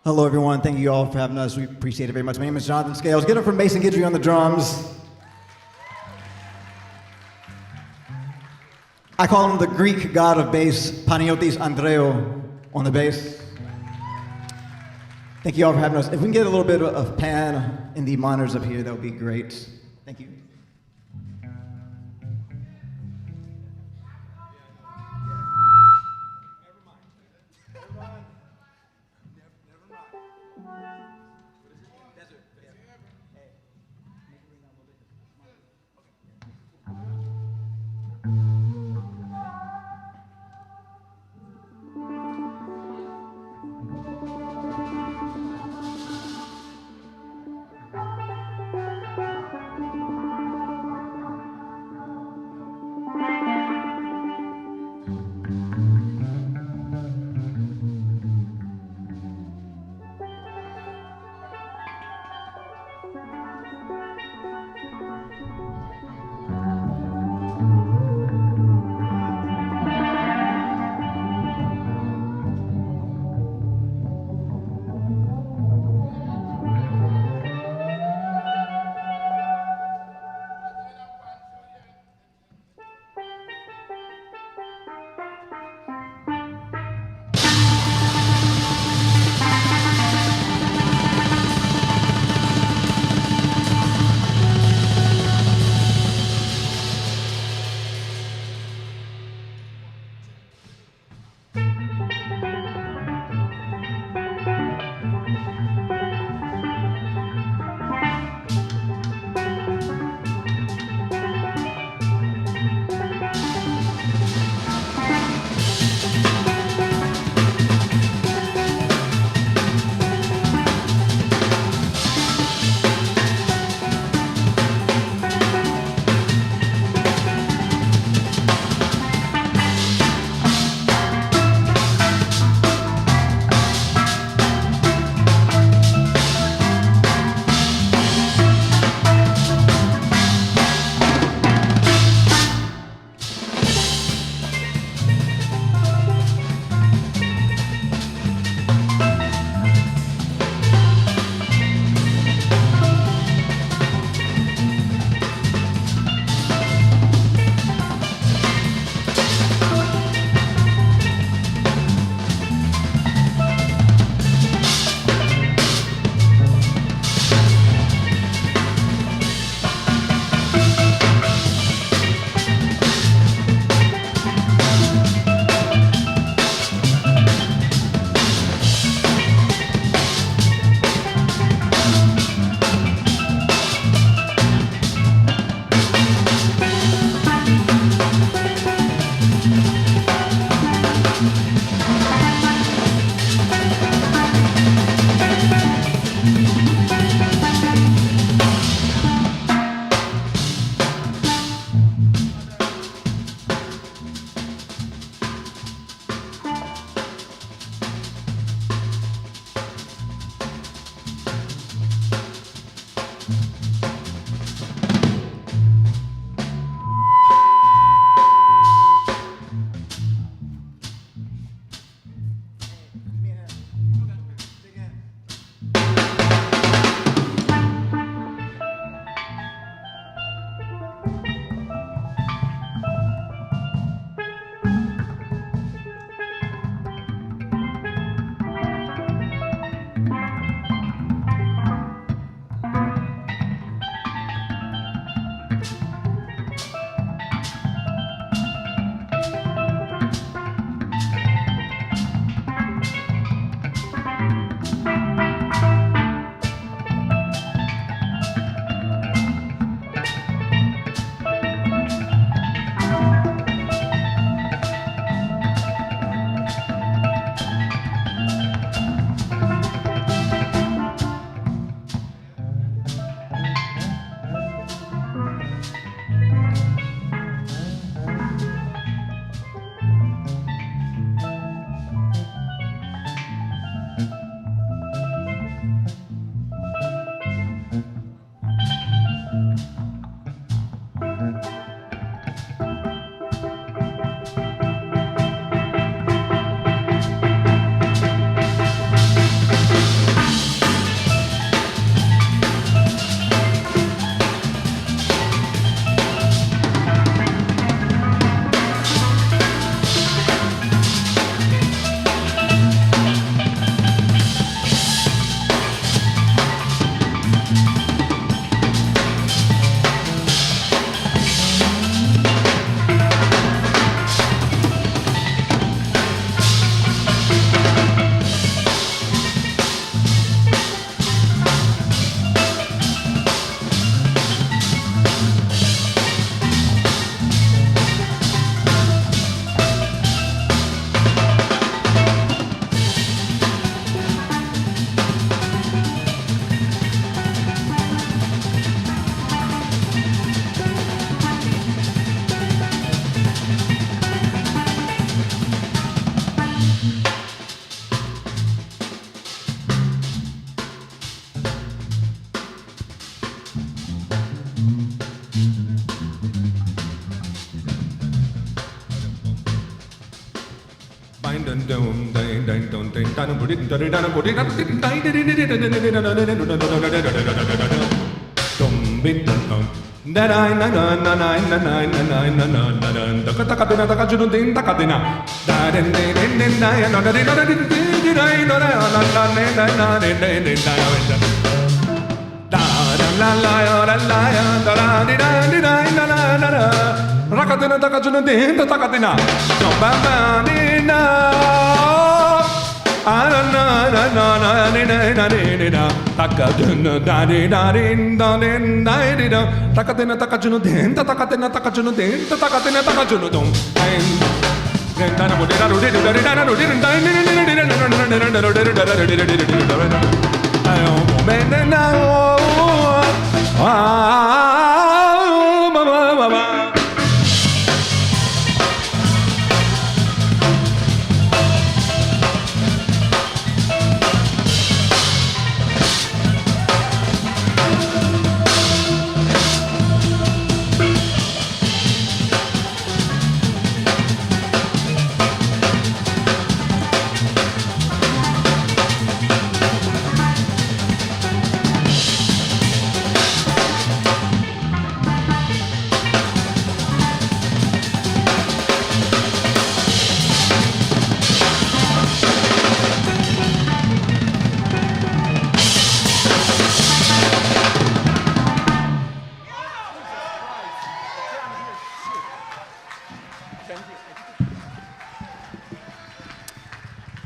Hello, everyone. Thank you all for having us. We appreciate it very much. My name is Jonathan Scales. Get up for Mason Guidry on the drums. I call him the Greek god of bass, Panagiotis Andreou on the bass. Thank you all for having us. If we can get a little bit of pan in the monitors up here, that would be great. Thank you.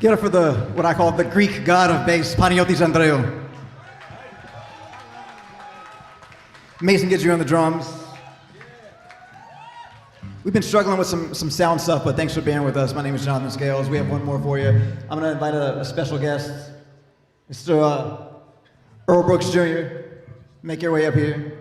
Get it for what I call the Greek god of bass, Panagiotis Andreou. Mason gets you on the drums. We've been struggling with some sound stuff, but thanks for being with us. My name is Jonathan Scales. We have one more for you. I'm going to invite a special guest, Mr. Earl Brooks Jr. Make your way up here.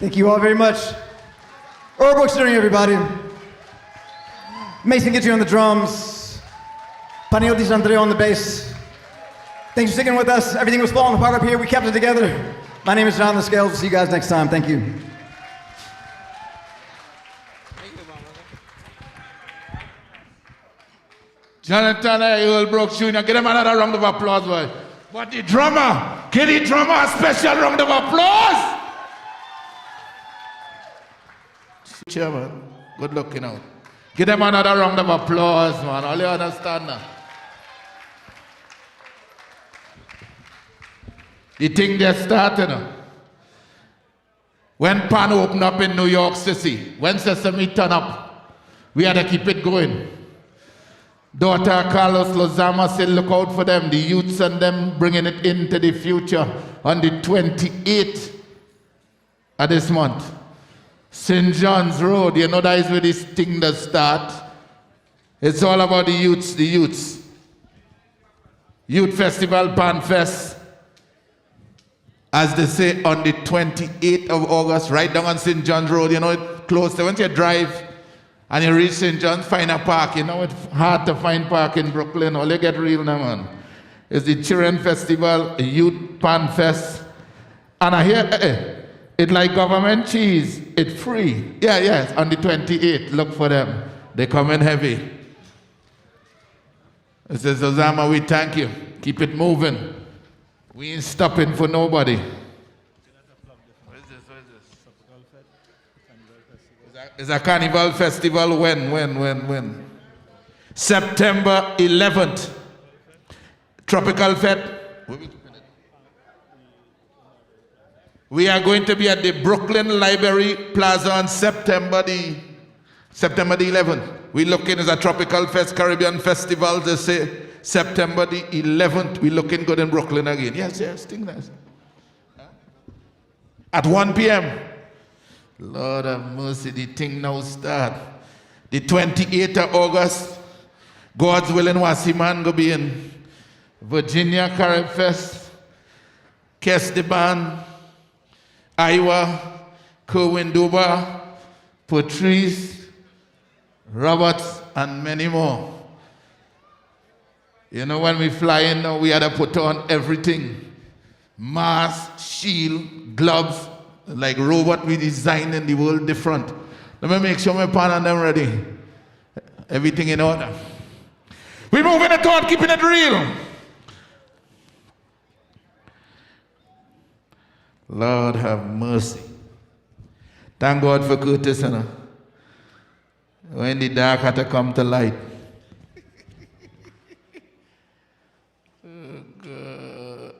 Thank you all very much. Earl Brooks Jr., everybody. Mason Guidry on the drums. Panil DiSandreo on the bass. Thanks for sticking with us. Everything was falling apart up here. We kept it together. My name is John the Scales. We'll see you guys next time. Thank you. Jonathan Earl Brooks Jr., get him another round of applause, boy. But the drummer, give the drummer a special round of applause. Chairman, good looking out. Give them another round of applause, man. All you understand now. The thing just started now. When Pan opened up in New York City, when Sesame turned up, we had to keep it going. Daughter Carlos Lozama said, look out for them, the youths and them bringing it into the future on the 28th of this month. St. John's Road, you know that is where this thing does start. It's all about the youths, the youths. Youth Festival, Pan Fest, as they say, on the 28th of August, right down on St. John's Road, you know, it close there. Once you drive, and you reach St. John's, find a park. You know, it's hard to find park in Brooklyn. All you get real now, man. It's the Children Festival, Youth Pan Fest. And I hear, it's like government cheese. It's free. Yeah, yes, on the 28th. Look for them. They come in heavy. It says, Osama, we thank you. Keep it moving. We ain't stopping for nobody. It's a carnival festival when? September 11th. Tropical Fete. We are going to be at the Brooklyn Library Plaza on September the 11th. We're looking as a Tropical Fest, Caribbean Festival. They say September the 11th. We're looking good in Brooklyn again. Yes, think nice. At 1 p.m. Lord have mercy, the thing now start. The 28th of August, God's willing, Wasiman go be in Virginia Carib Fest, Kesteban, Iowa, Kerwin Duba, Patrice, Roberts, and many more. You know, when we fly in now, we had to put on everything. Mask, shield, gloves, like robot we designed in the world different. Let me make sure my pan and them ready. Everything in order. We moving it on, keeping it real. Lord have mercy. Thank God for Curtis, you know. When the dark had to come to light. Oh, God.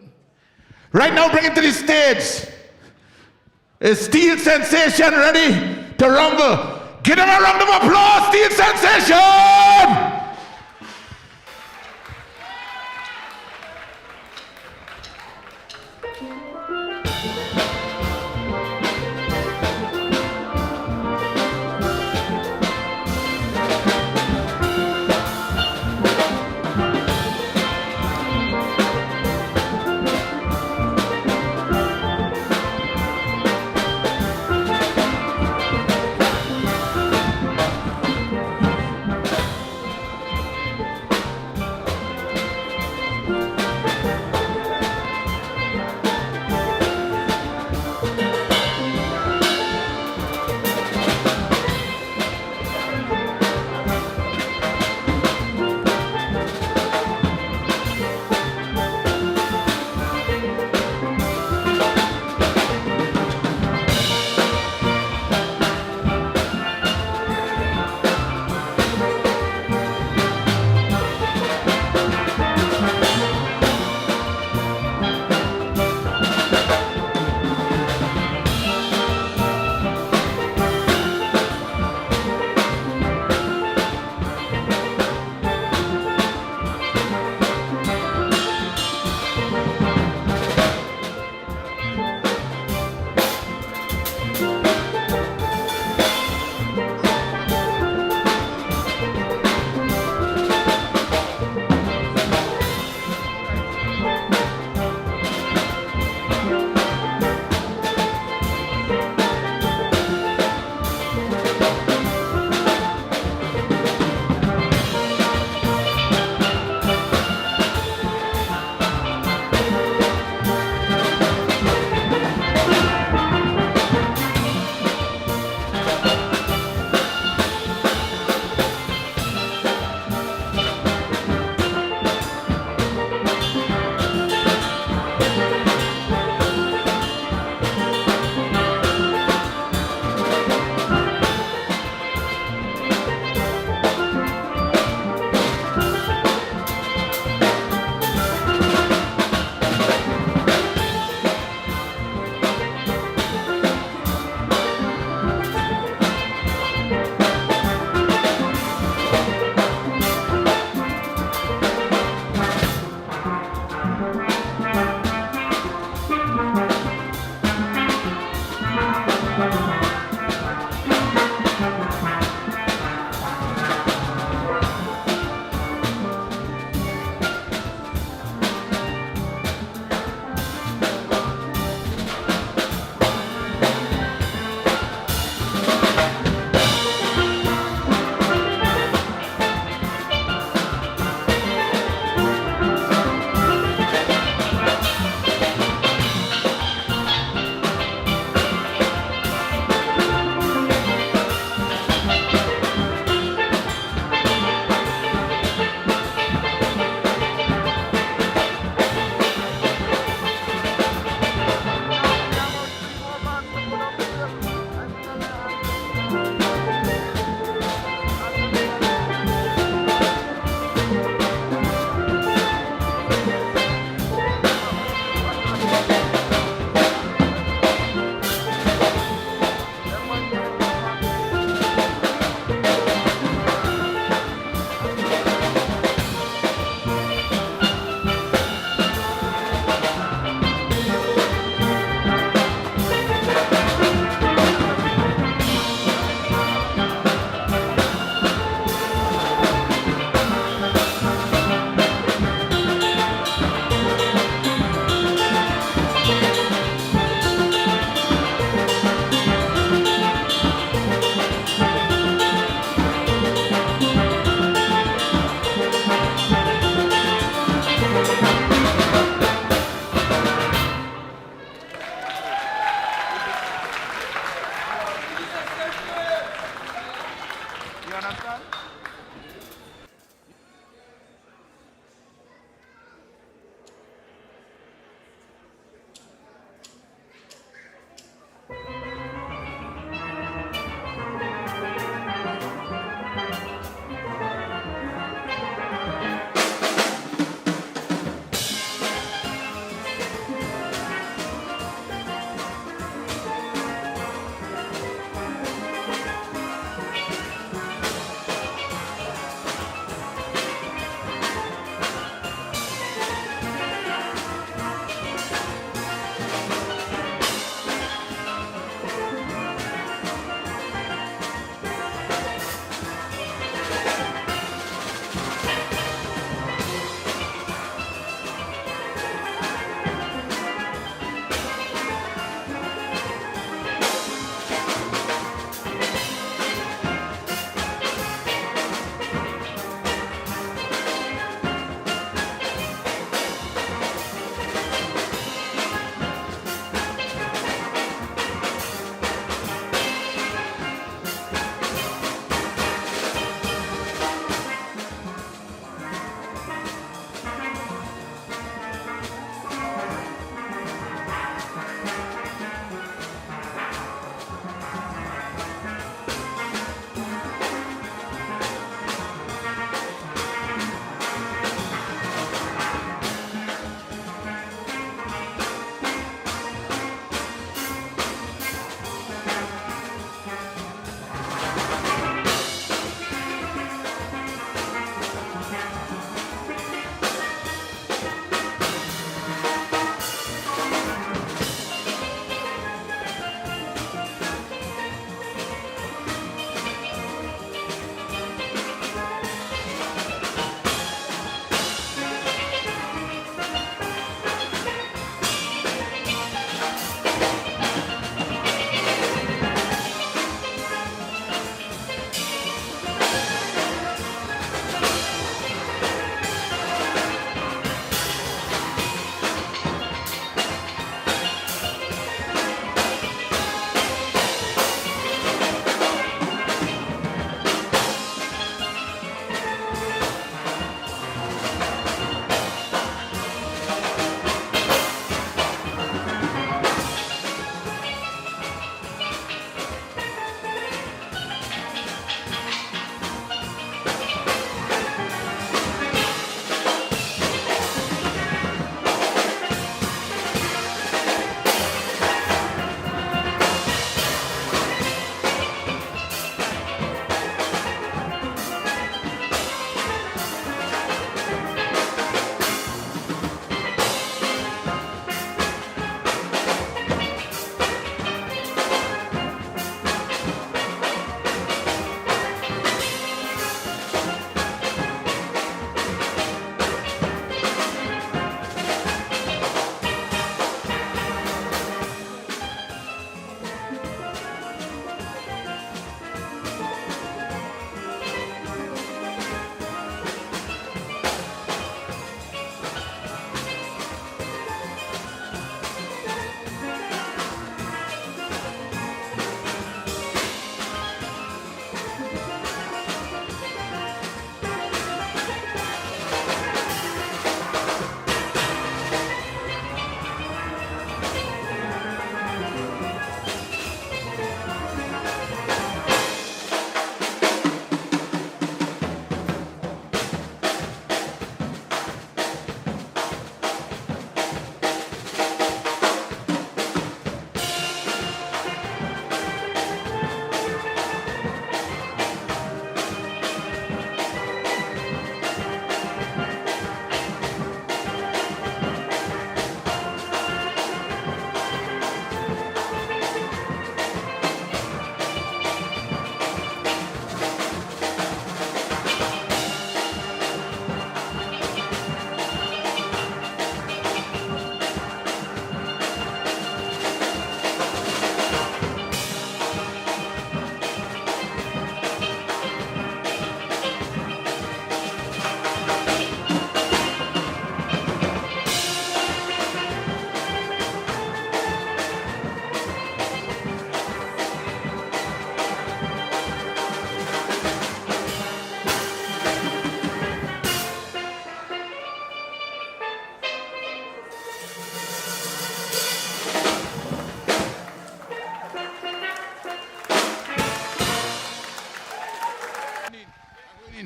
Right now, bring it to the stage. Is Steel Sensation ready to rumble? Give them a round of applause, Steel Sensation!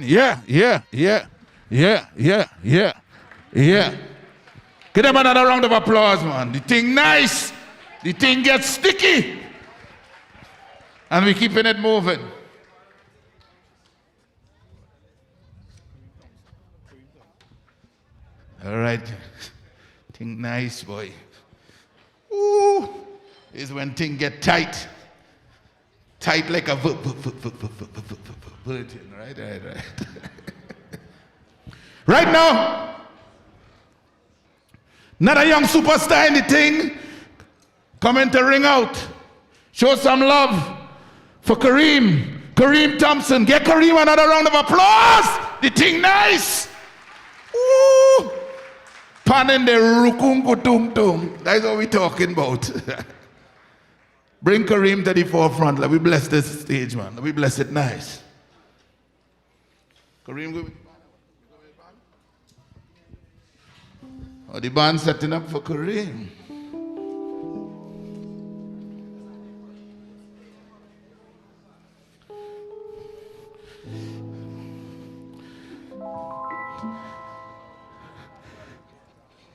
Yeah. Give them another round of applause, man. The thing nice. The thing gets sticky. And we're keeping it moving. All right. Thing nice, boy. Ooh. Is when things get tight. Tight like a virgin, right? Right now, not a young superstar in the thing, coming to ring out. Show some love for Kareem Thompson. Get Kareem another round of applause. The thing nice. Ooh. Panning the rukungu tum tum. That's what we're talking about. Bring Kareem to the forefront. Let me bless this stage, man. Let me bless it nice. Kareem, go with the band. Oh, the band setting up for Kareem.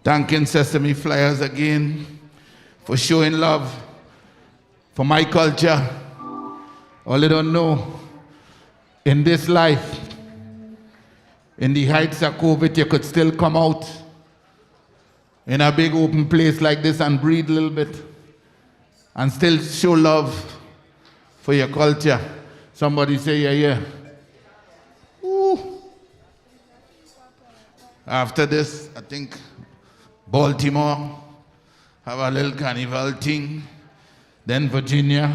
Thanking Sesame Flyers again for showing love for my culture. All they don't know, in this life, in the heights of COVID, you could still come out in a big open place like this and breathe a little bit and still show love for your culture. Somebody say, yeah. Ooh. After this, I think Baltimore have a little carnival thing. Then Virginia.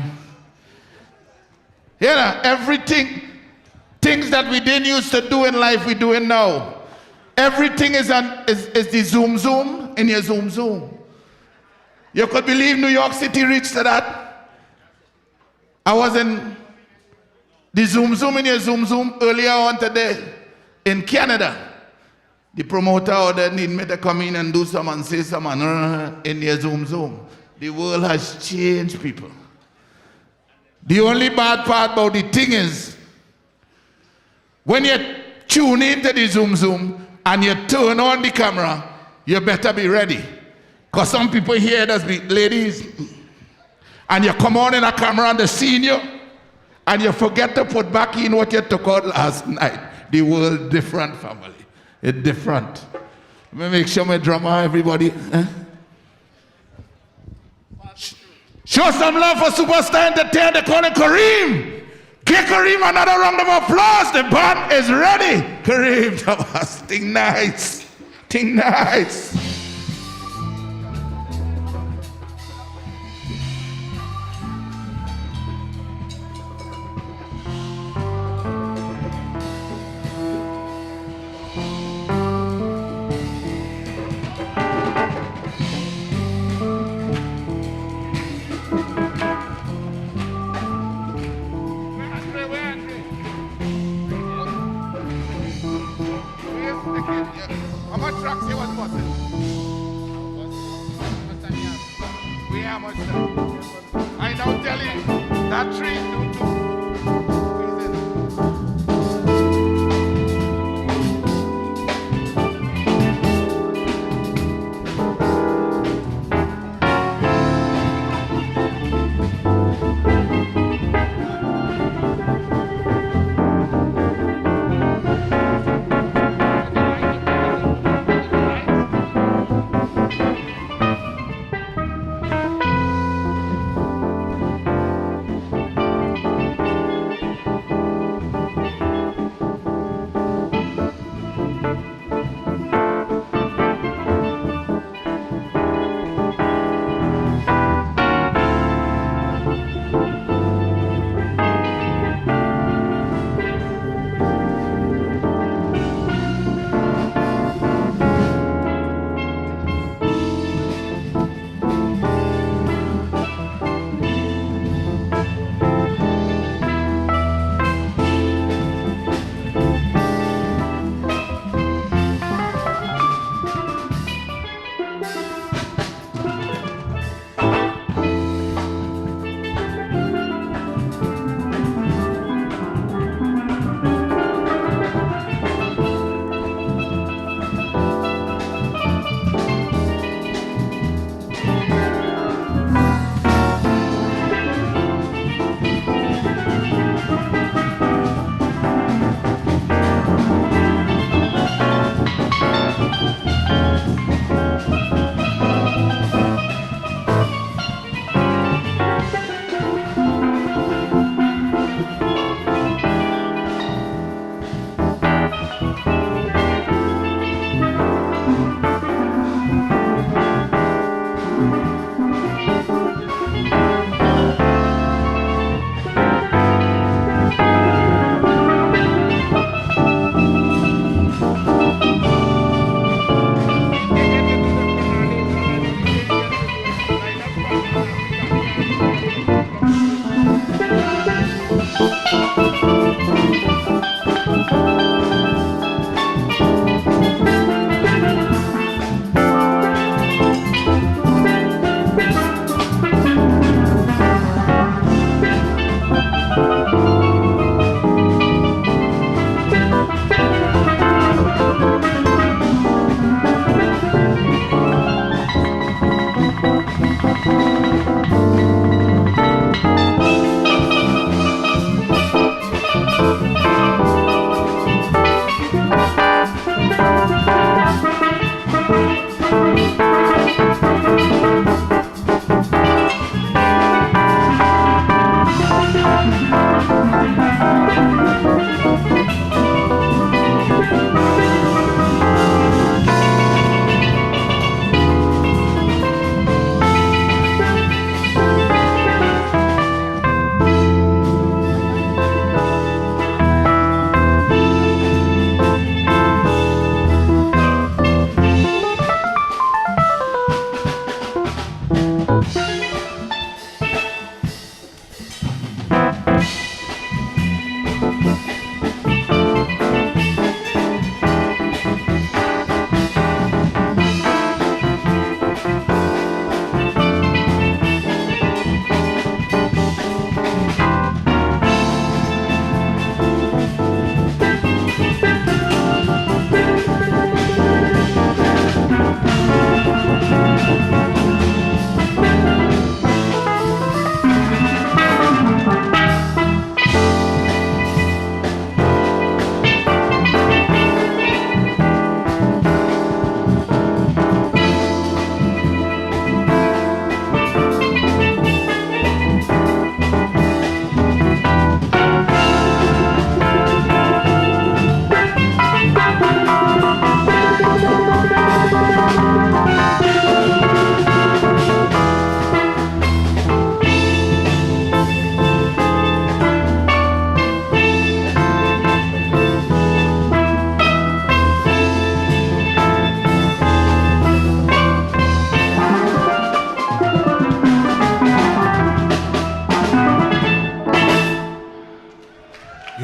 You know, everything, things that we didn't used to do in life, we doing now. Everything is the zoom in your zoom. You could believe New York City reached to that. I was in the zoom in your zoom earlier on today in Canada. The promoter ordered need me to come in and do some and say some in your zoom. The world has changed, people. The only bad part about the thing is, when you tune into the zoom and you turn on the camera, you better be ready. Because some people here, there's be ladies, and you come on in a camera and they see you, and you forget to put back in what you took out last night. The world different, family. It's different. Let me make sure my drummer, everybody. Show some love for superstar entertainer. They call him Kareem. Give Kareem another round of applause. The band is ready. Kareem Thomas. Thing nice. Thing nice. How much trucks you was busting? We have much time. I now tell you, that tree do too.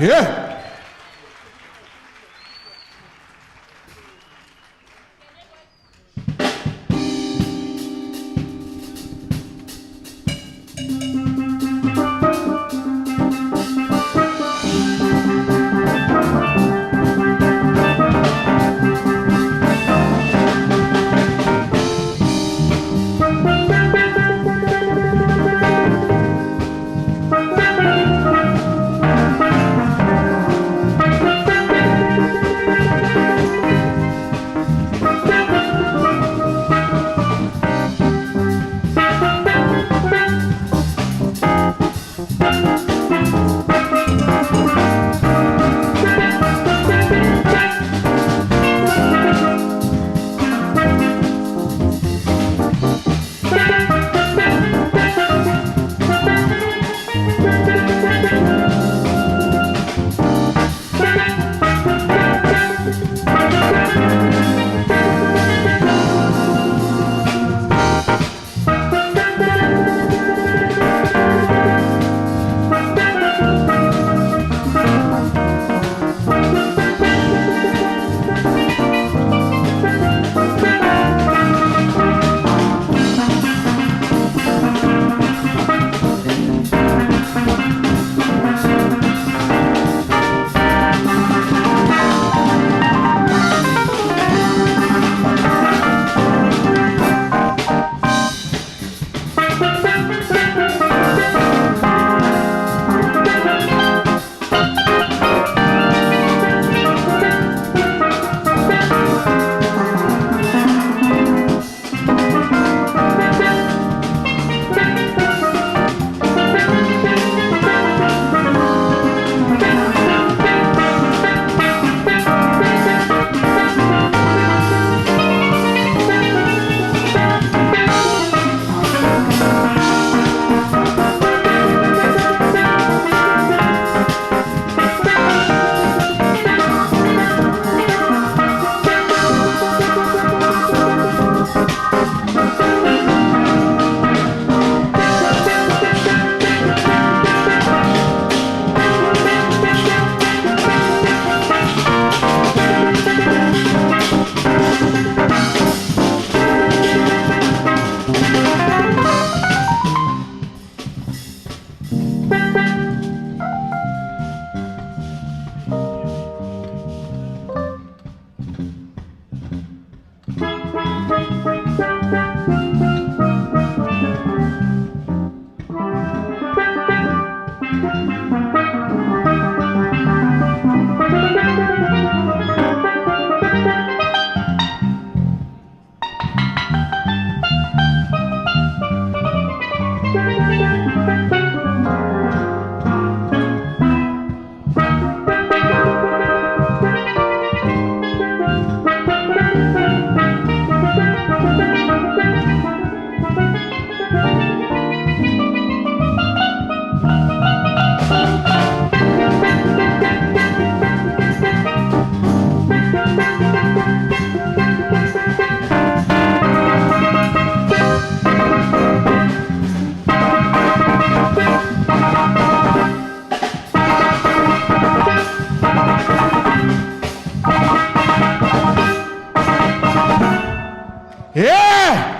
Yeah. Yeah!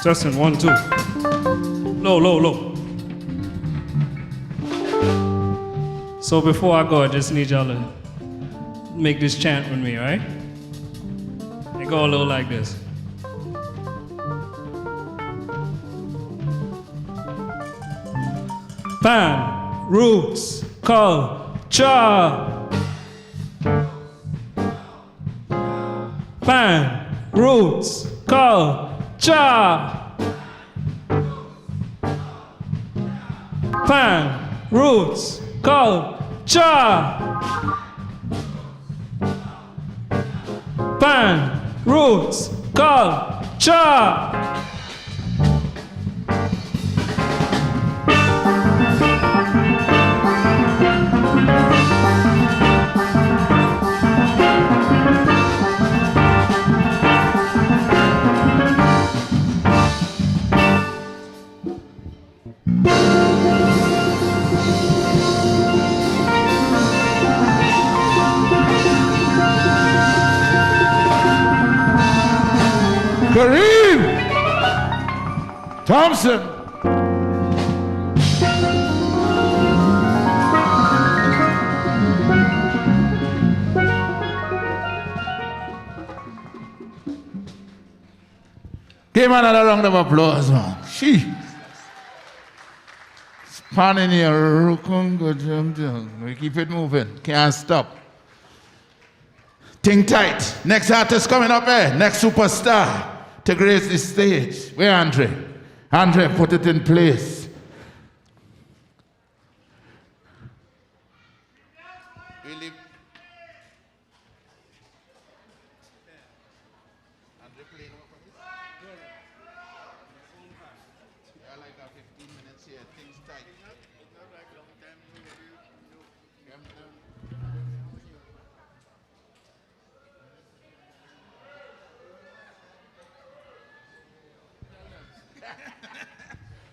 Testing, 1, 2. Low, low, low. So before I go, I just need y'all to make this chant with me, all right? It go a little like this. Pan, roots, culture. Pan, roots, culture. Pan, roots, culture. Pan, roots, culture. Kareem Thompson. Give him another round of applause, man. She. Spanning here. We keep it moving. Can't stop. Think tight. Next artist coming up here. Next superstar to grace the stage. Where Andre? Andre, put it in place.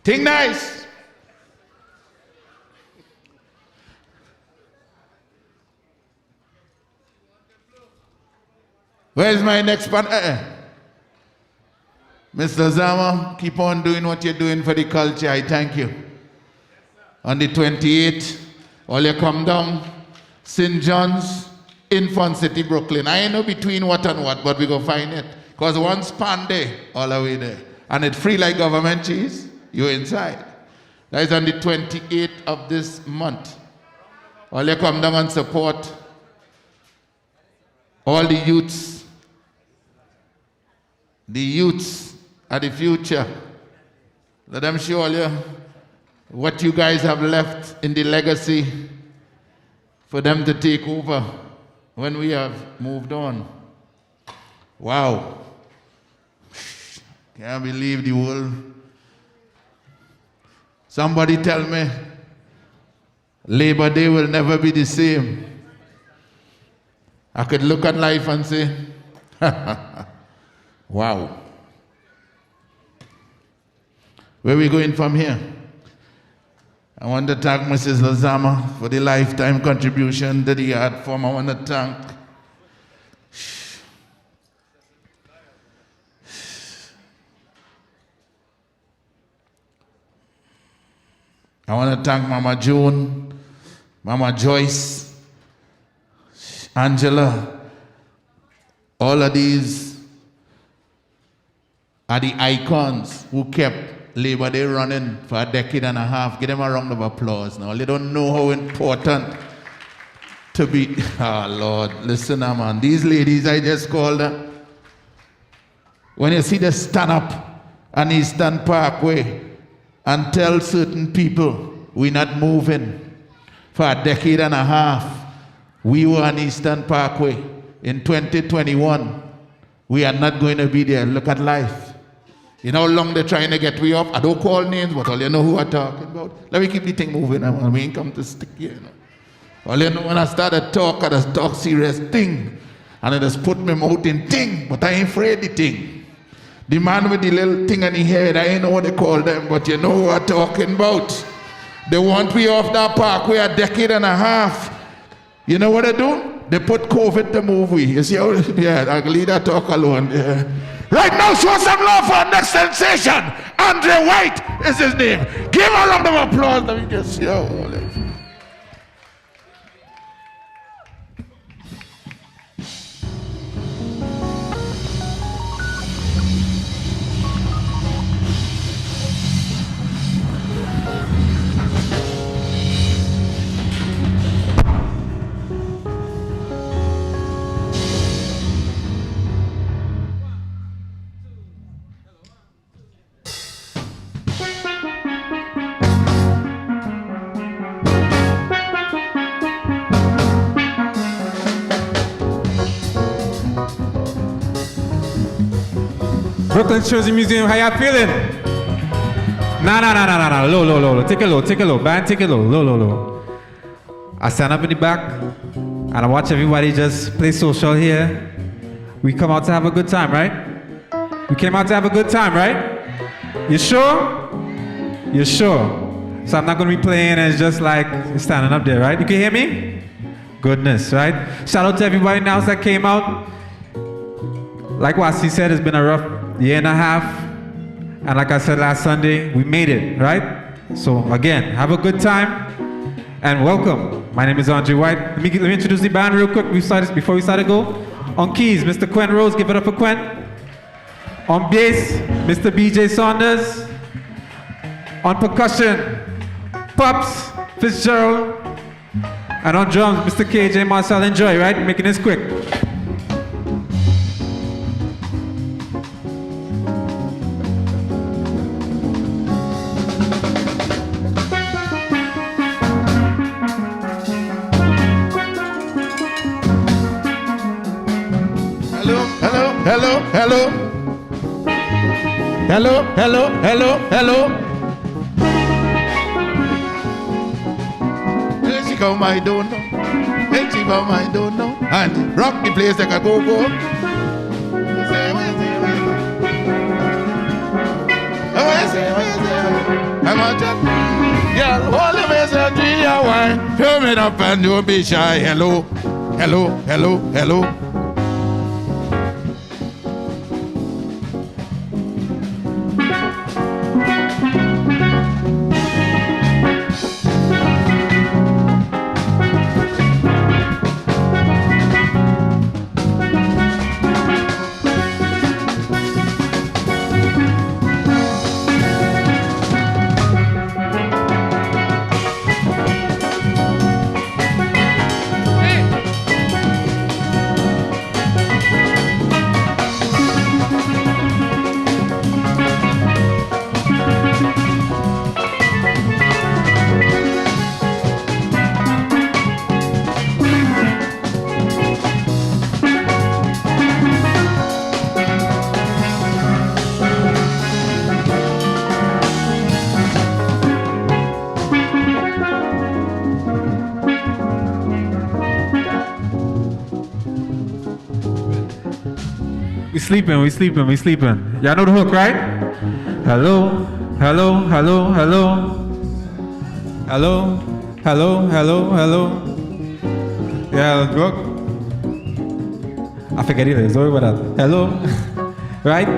Think nice. Where's my next one? Mr. Zama, keep on doing what you're doing for the culture. I thank you. On the 28th, all you come down, St. John's, Infant City, Brooklyn. I ain't know between what and what, but we go find it. Because one span day, all the way there. And it's free like government cheese. You're inside. That is on the 28th of this month. All you come down and support all the youths. The youths are the future. Let them show you what you guys have left in the legacy for them to take over when we have moved on. Wow. Can't believe the world. Somebody tell me, Labor Day will never be the same. I could look at life and say, wow. Where are we going from here? I want to thank Mrs. Lazama for the lifetime contribution to the art form. I want to thank Mama June, Mama Joyce, Angela, all of these are the icons who kept Labor Day running for a decade and a half. Give them a round of applause now. They don't know how important to be. Oh, Lord, listen, man. These ladies I just called, when you see them stand up on Eastern Parkway and tell certain people, we're not moving. For a decade and a half, we were on Eastern Parkway. In 2021, we are not going to be there. Look at life. You know how long they're trying to get we up? I don't call names, but all you know who I'm talking about. Let me keep the thing moving. We ain't come to stick here. You know. All you know, when I start to talk, I just talk serious thing. And I just put my mouth in thing, but I ain't afraid the thing. The man with the little thing on his head, I ain't know what they call them, but you know who I'm talking about. They want me off that parkway a decade and a half. You know what they do? They put COVID to move we. You see how, yeah, I can leave that talk alone. Yeah. Right now, show some love for our next sensation. Andre White is his name. Give him a round of applause. Let me just see how. Brooklyn Jersey Museum, how y'all feeling? Nah. Low. Take it low. Band, take it low. Low. I stand up in the back and I watch everybody just play social here. We come out to have a good time, right? We came out to have a good time, right? You sure? You're sure? So I'm not gonna be playing and it's just like standing up there, right? You can hear me? Goodness, right? Shout out to everybody now that came out. Like Wasi said, it's been a rough year and a half. And like I said last Sunday, we made it, right? So again, have a good time and welcome. My name is Andre White. Let me introduce the band real quick before we start to go. On keys, Mr. Quinn Rose, give it up for Quinn. On bass, Mr. BJ Saunders. On percussion, Pops Fitzgerald. And on drums, Mr. KJ Marcel. Enjoy, right? Making this quick. Hello. Here she come, I don't know. Here she come, I don't know. And rock the place like a go-go. I'm a chat. Girl, hold the message in your wine. Fill me up and don't be shy. Hello. We sleeping. Y'all know the hook, right? Hello. Yeah, hook. I forget it. Sorry about that. Hello. Right?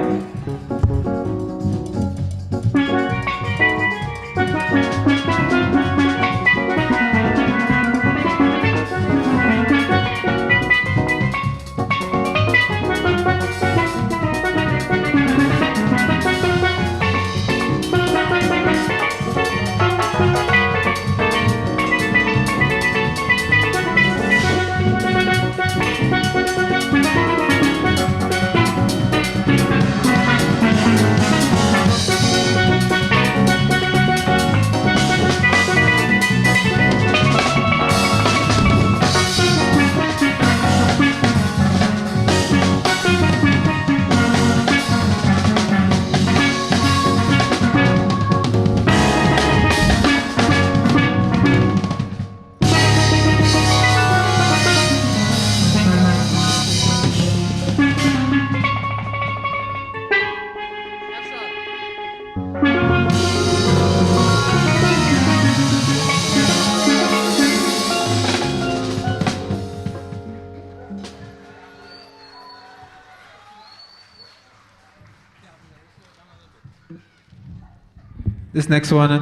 This next one,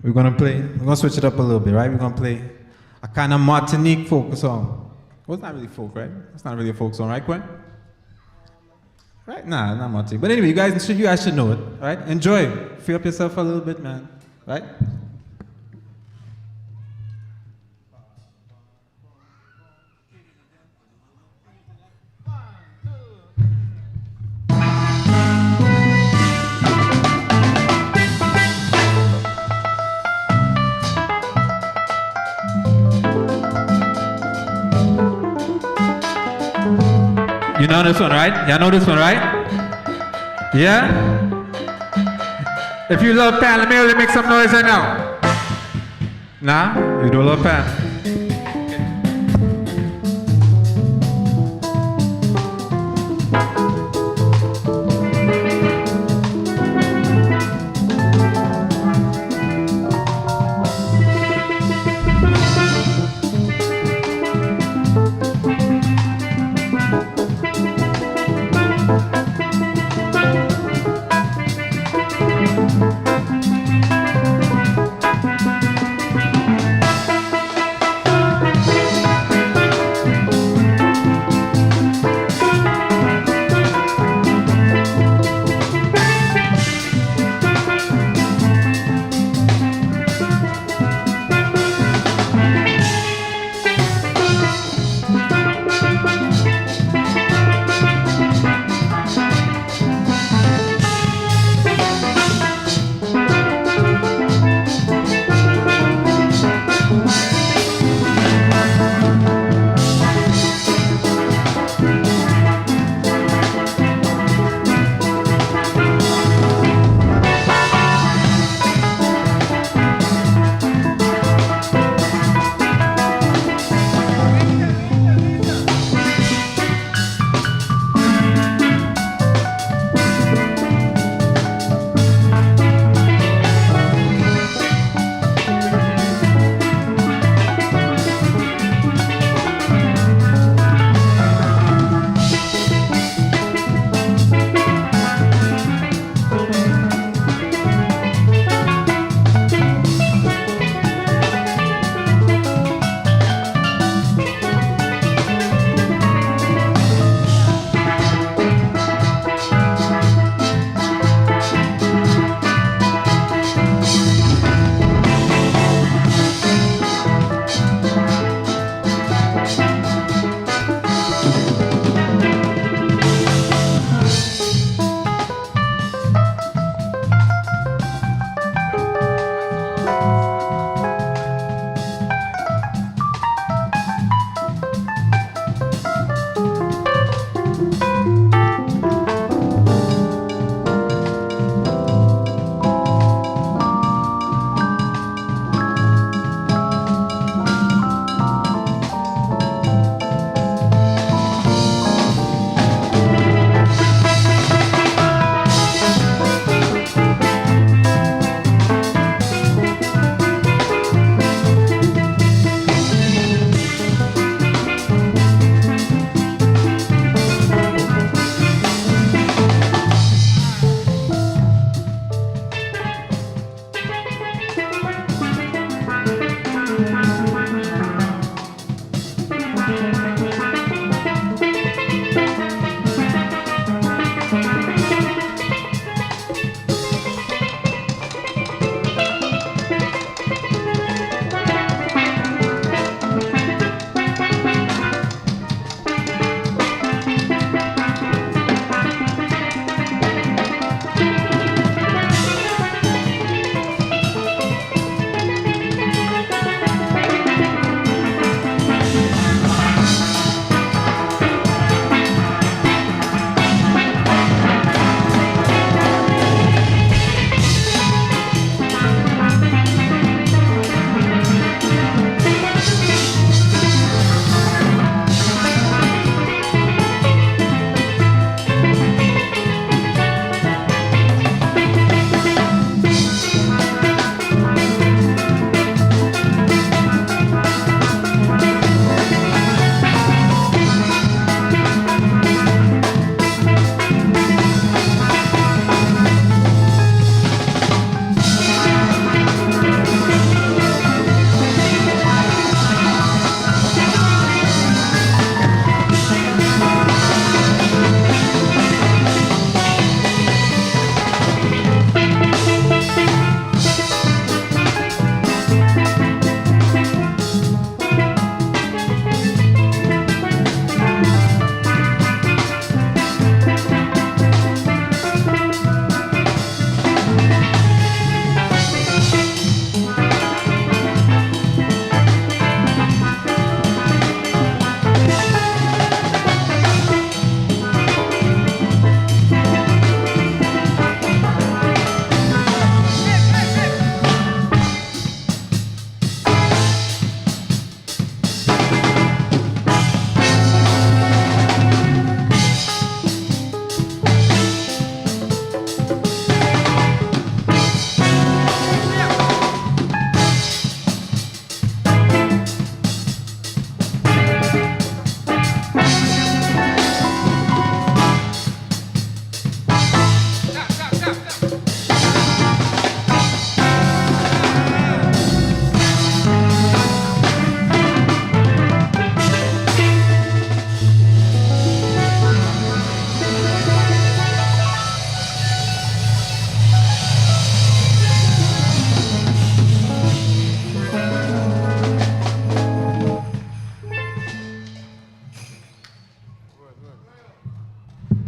we're gonna switch it up a little bit, right? We're gonna play a kind of Martinique folk song. Well, it's not really folk, right? It's not really a folk song, right, Gwen? Right? Nah, not Martinique. But anyway, you guys should know it, right? Enjoy. Free up yourself a little bit, man. Right? You know this one, right? Y'all know this one, right? Yeah? If you love Pan, let me make some noise right now. Nah? You don't love Pan?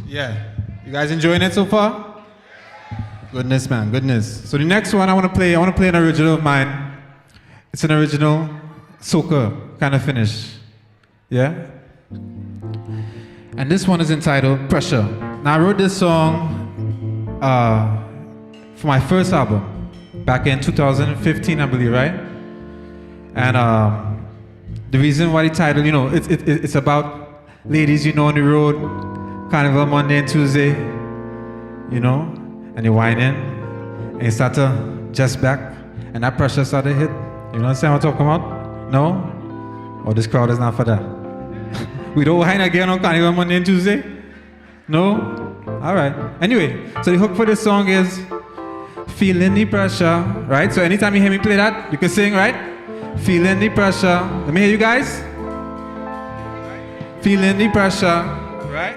Yeah. You guys enjoying it so far? Goodness, man, goodness. So the next one I want to play an original of mine. It's an original soca kind of finish. Yeah? And this one is entitled Pressure. Now I wrote this song for my first album back in 2015, I believe, right? And the reason why the title, you know, it's about ladies, you know, on the road, Carnival Monday and Tuesday, you know, and you're whining, and you start to just back, and that pressure started to hit. You know what I'm talking about? No? Oh, this crowd is not for that. We don't whine again on Carnival Monday and Tuesday? No? Alright. Anyway, so the hook for this song is feeling the pressure, right? So anytime you hear me play that, you can sing, right? Feeling the pressure. Let me hear you guys. Feeling the pressure, right?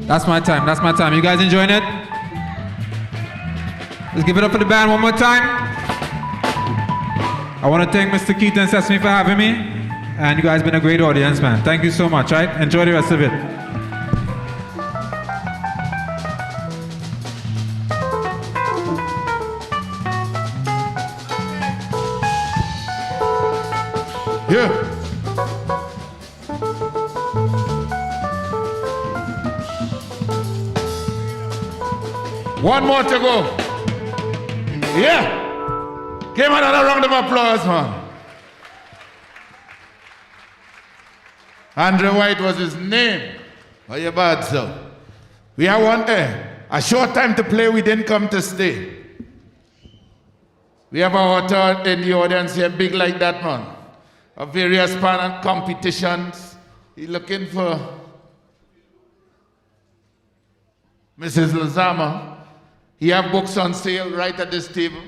That's my time. That's my time. You guys enjoying it? Let's give it up for the band one more time. I want to thank Mr. Keith and Sesame for having me. And you guys been a great audience, man. Thank you so much, right? Enjoy the rest of it. Yeah. One more to go. Yeah. Give him another round of applause, man. Andrew White was his name. Oh, you bad, sir. We have a short time to play. We didn't come to stay. We have our author in the audience here, big like that, man. Of various panel competitions. He's looking for Mrs. Lazama. He have books on sale right at this table.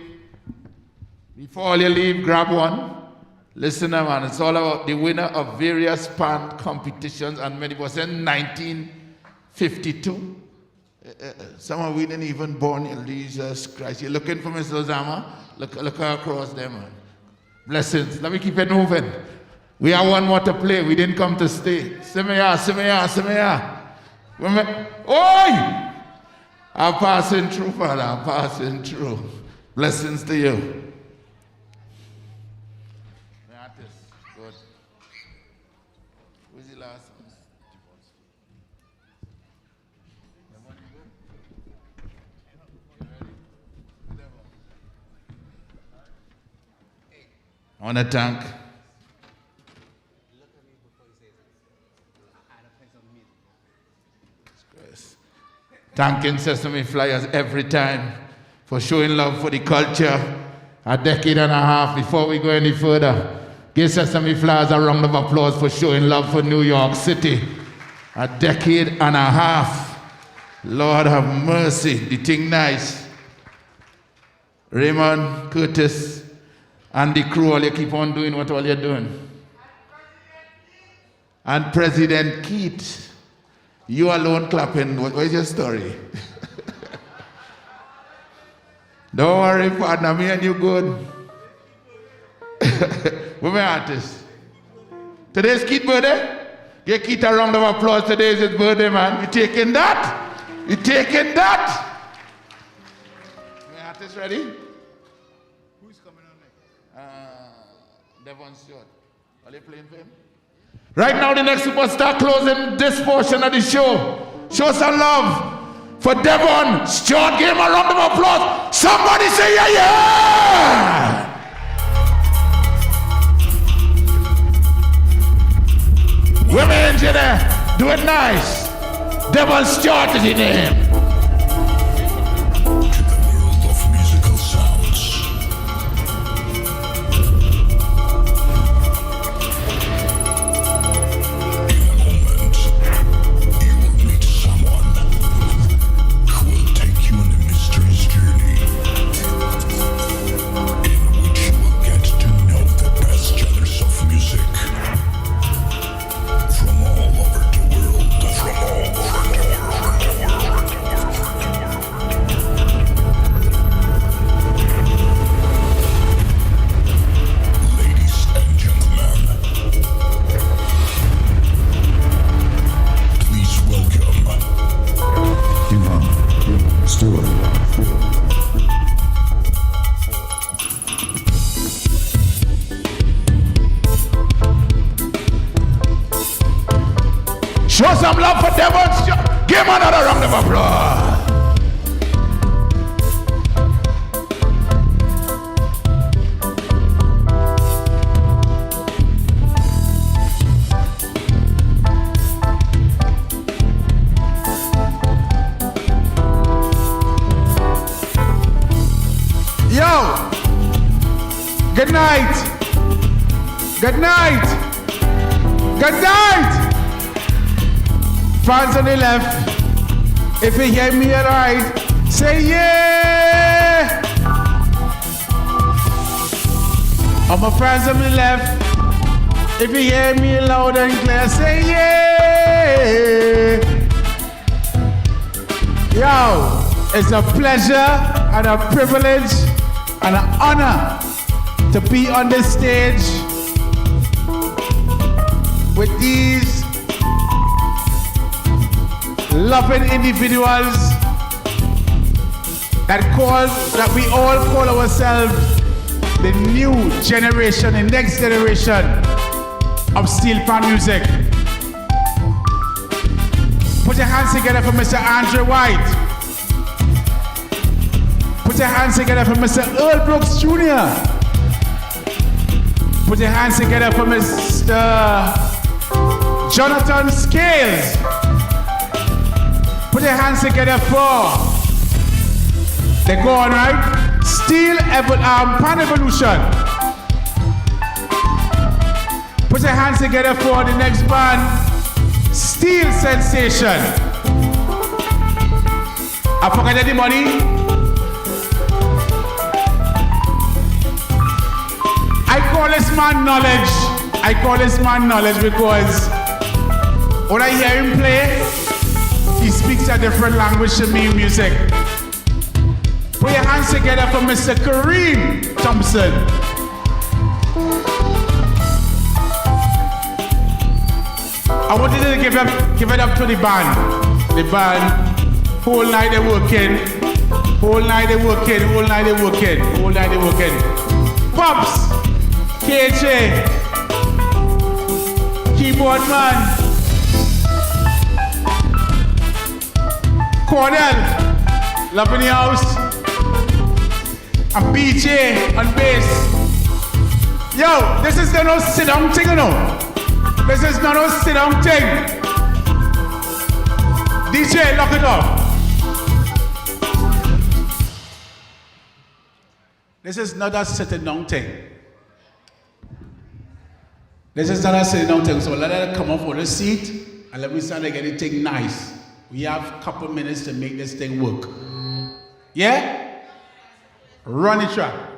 Before you leave, grab one. Listen, man, it's all about the winner of various pan competitions, and many was in 1952. Some of we didn't even born in Jesus Christ. You're looking for Mrs. Lazama? Look across there, man. Blessings. Let me keep it moving. We have one more to play. We didn't come to stay. Simaya. Oi! I'm passing through, Father. I'm passing through. Blessings to you. The artist. Good. Who's the last one? I want to thank thanking Sesame Flyers every time for showing love for the culture. A decade and a half. Before we go any further, give Sesame Flyers a round of applause for showing love for New York City. A decade and a half. Lord have mercy. The thing nice. Raymond, Curtis, and the crew, all you keep on doing what all you're doing. And President Keith. You alone clapping. What is your story? Don't worry, partner. Me and you good. We're my artists. Today's Keith's birthday. Give Keith a round of applause. Today is his birthday, man. You taking that? You taking that? My artist ready? Who's coming on next? Devon Stewart. Are they playing for him? Right now, the next superstar closing this portion of the show. Show some love for Devon Stewart. Give him a round of applause. Somebody say yeah, yeah! Women engineer, do it nice. Devon Stewart is in name. Show some love for Devon Stewart. Give him another round of applause. Yo, good night. Good night. Good night. Fans on the left, if you hear me right, say yeah. All my friends on the left, if you hear me loud and clear, say yeah. Yo, it's a pleasure and a privilege and an honor to be on this stage with these loving individuals that we all call ourselves the new generation, the next generation of steel pan music. Put your hands together for Mr. Andrew White. Put your hands together for Mr. Earl Brooks Jr. Put your hands together for Mr. Jonathan Scales. Put your hands together for, they go on, right? Steel Pan Evolution. Put your hands together for the next band, Steel Sensation. I forgot anybody? I call this man knowledge. I call this man knowledge because when I hear him play, he speaks a different language to me in music. Put your hands together for Mr. Kareem Thompson. I want you to give it up to the band. The band, whole night they working. Whole night they working, whole night they working, whole night they working. Pops, KJ, keyboard man, Cornell, love in the house, and BJ on bass. Yo, this is no sit-down thing, you know. This is not a sit-down thing. DJ, lock it up. This is not a sitting down thing. This is not a sitting down thing. So let her come off on the seat and let me start to get it thing nice. We have a couple minutes to make this thing work. Yeah? Run the track.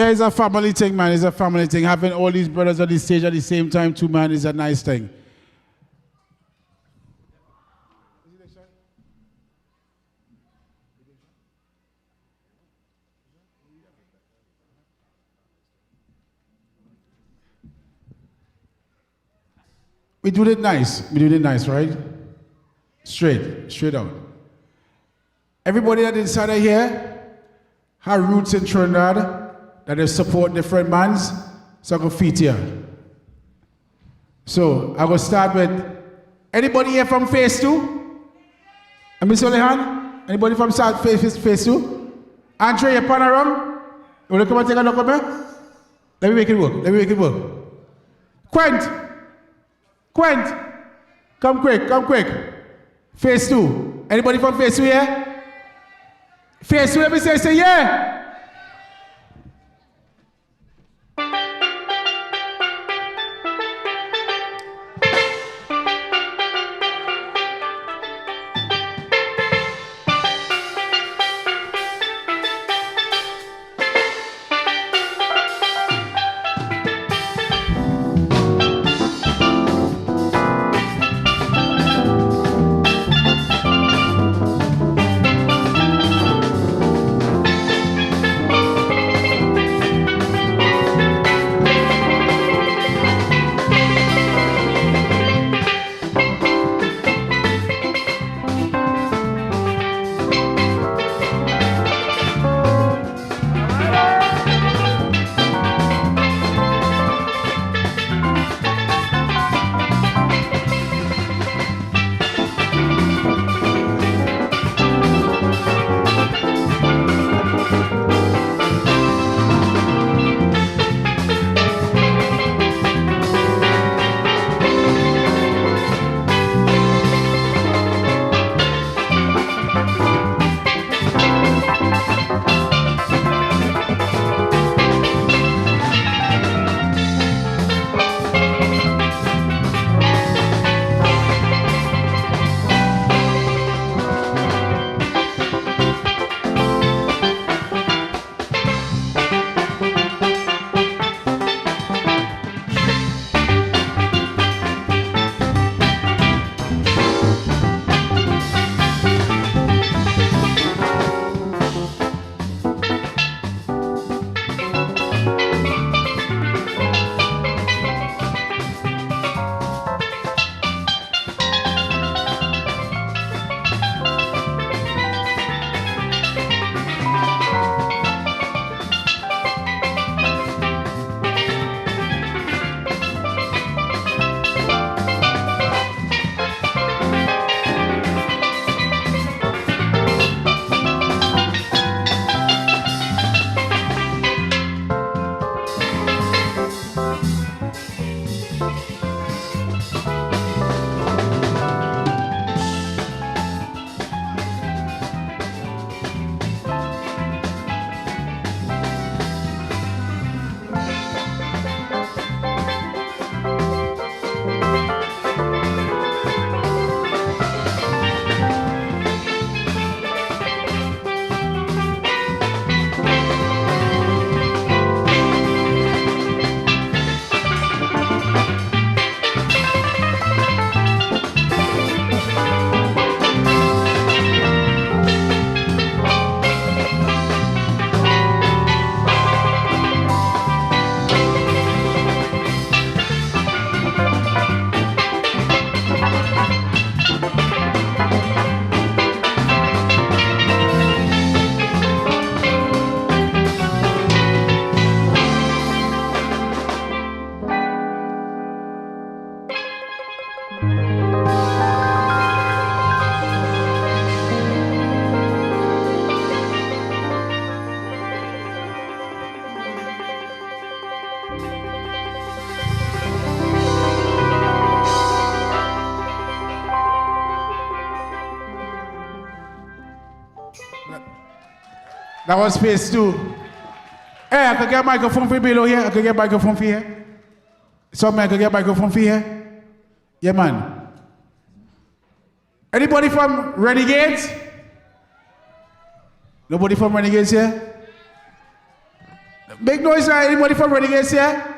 here is a family thing, man. It's a family thing. Having all these brothers on the stage at the same time, too, man, is a nice thing. We do it nice. We do it nice, right? Straight out. Everybody that inside of here have roots in Trinidad that they support different bands, so I go feed here. So I will start with anybody here from Phase 2? And Miss Olehan? Anybody from Phase 2? Andre, your panorama? You want to come and take a look at me? Let me make it work. Quent, come quick. Phase 2. Anybody from Phase 2 here? Phase 2, let me say yeah. That was Phase 2. Hey, I could get a microphone for below here. I could get a microphone for here. Some man could get a microphone for here. Yeah, man. Anybody from Renegades? Nobody from Renegades here? Make noise, right? Anybody from Renegades here?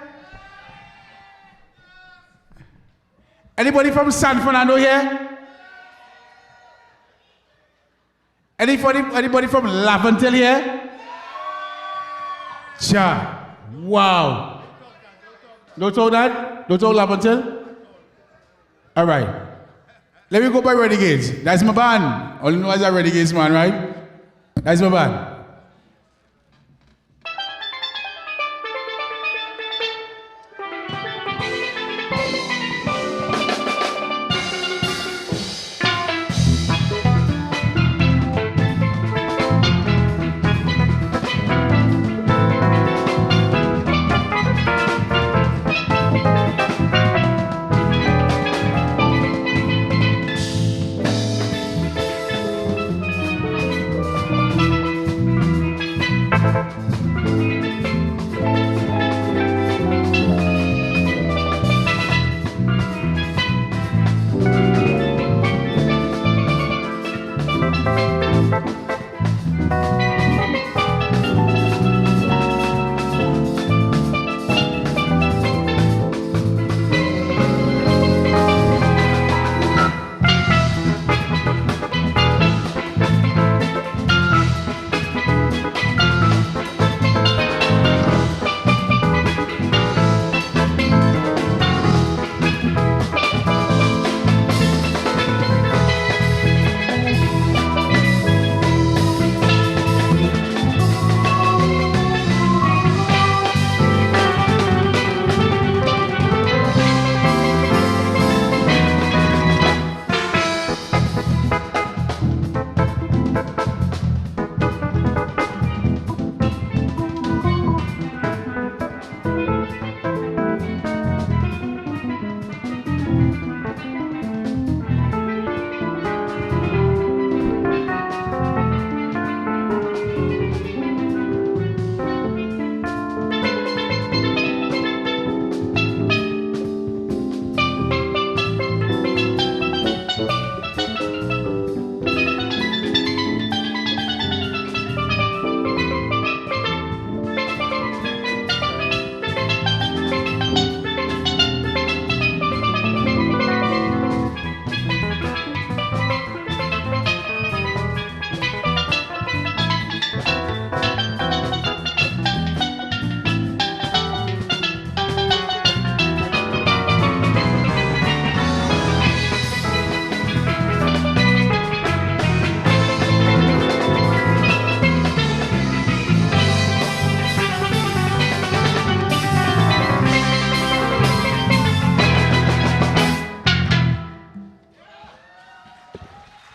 Anybody from San Fernando here? Anybody from Laventille here? Cha. Wow. Don't talk that? Don't talk Laventille? All right. Let me go by Renegades. That's my band. Only know as a Renegades man, right? That's my band.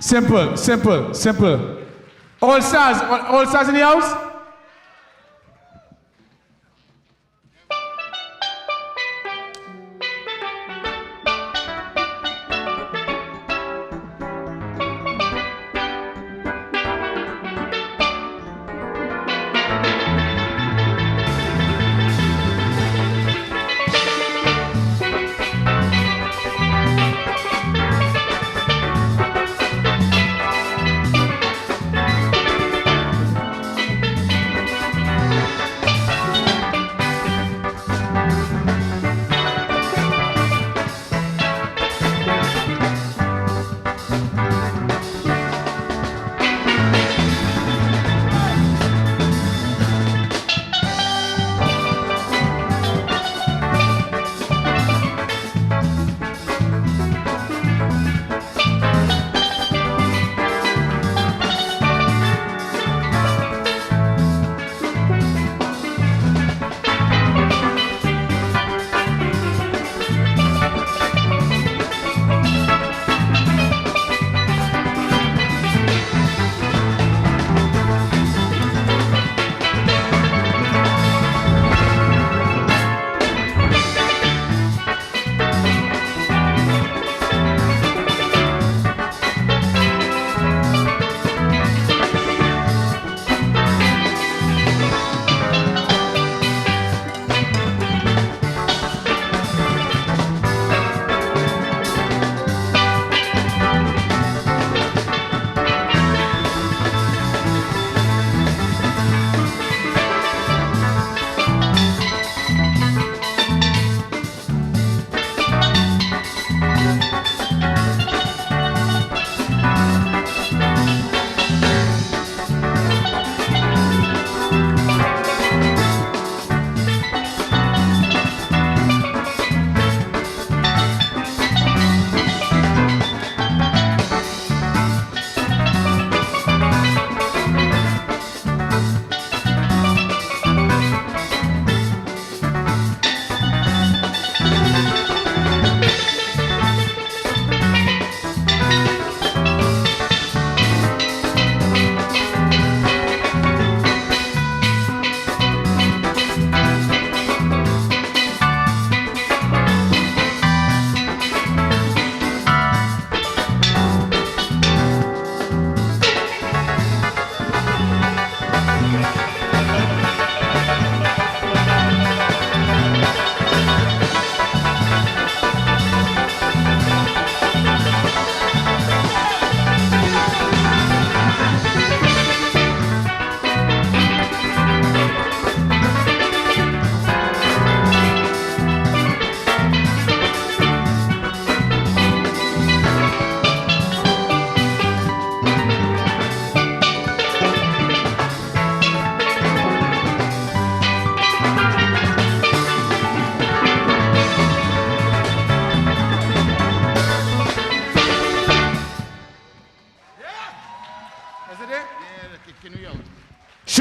Simple, simple, simple. All stars in the house?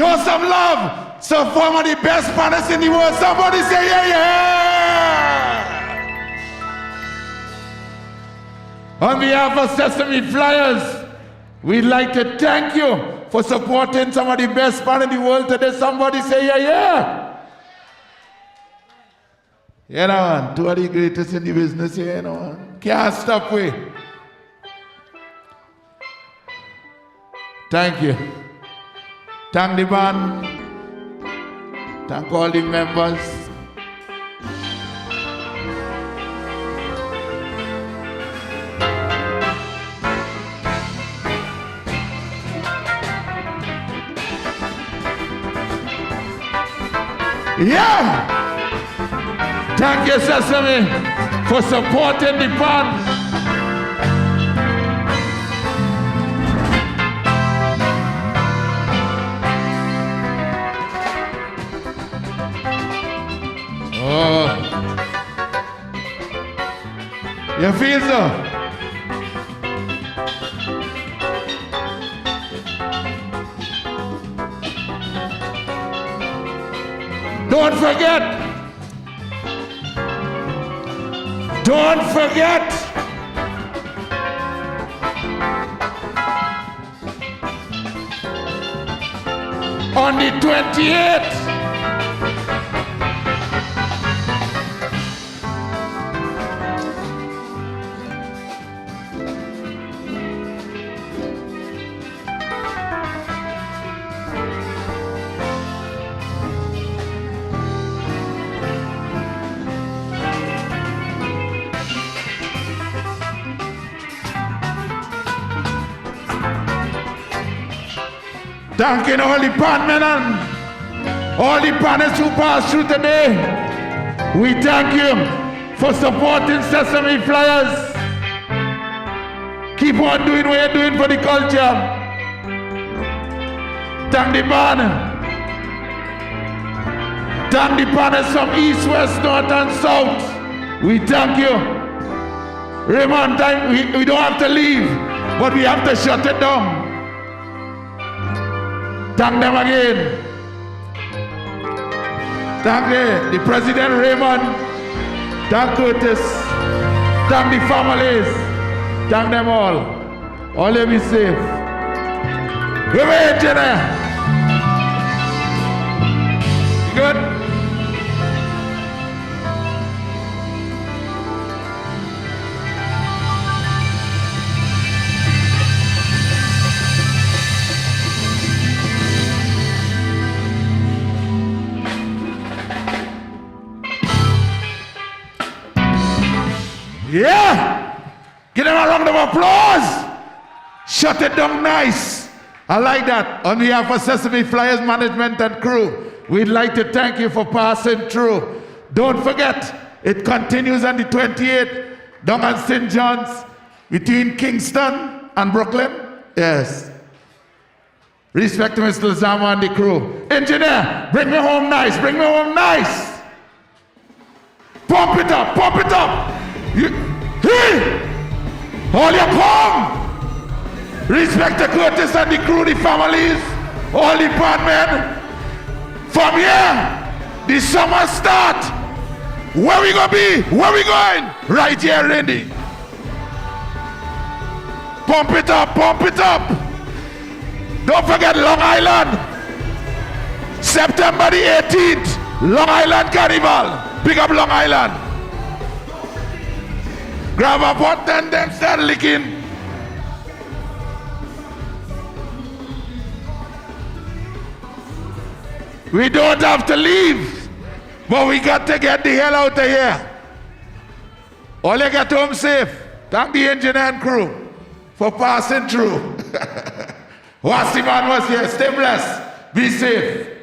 Show some love. So form of the best panelists in the world. Somebody say yeah, yeah. On behalf of Sesame Flyers, we'd like to thank you for supporting some of the best panelists in the world today. Somebody say yeah, yeah. You know, man, two of the greatest in the business here, you know, man. Can't stop we. Thank you. Thank the band. Thank all the members. Yeah! Thank you, Sesame, for supporting the band. Oh. You feel so? Don't forget. Don't forget. On the 28th. Thanking all the partners and all the partners who passed through today. We thank you for supporting Sesame Flyers. Keep on doing what you're doing for the culture. Thank the band. Thank the partners from East, West, North and South. We thank you. Raymond, we don't have to leave, but we have to shut it down. Thank them again. Thank the President Raymond. Thank Curtis. Thank the families. Thank them all. All of you safe. Wait, Jenna. Good? Yeah! Give them a round of applause! Shut it down nice. I like that. On behalf of Sesame Flyers management and crew, we'd like to thank you for passing through. Don't forget, it continues on the 28th, down at St. John's, between Kingston and Brooklyn. Yes. Respect to Mr. Zama and the crew. Engineer, bring me home nice, bring me home nice. Pump it up, pump it up. Hey! All you come! Respect to Curtis and the crew, the families, all the partners. From here, the summer start. Where we gonna be? Where we going? Right here, Randy. Pump it up, pump it up. Don't forget Long Island. September the 18th, Long Island Carnival. Pick up Long Island. Grab a pot and then start licking. We don't have to leave, but we got to get the hell out of here. All you get home safe. Thank the engineer and crew for passing through. Wasi man was here. Stay blessed. Be safe.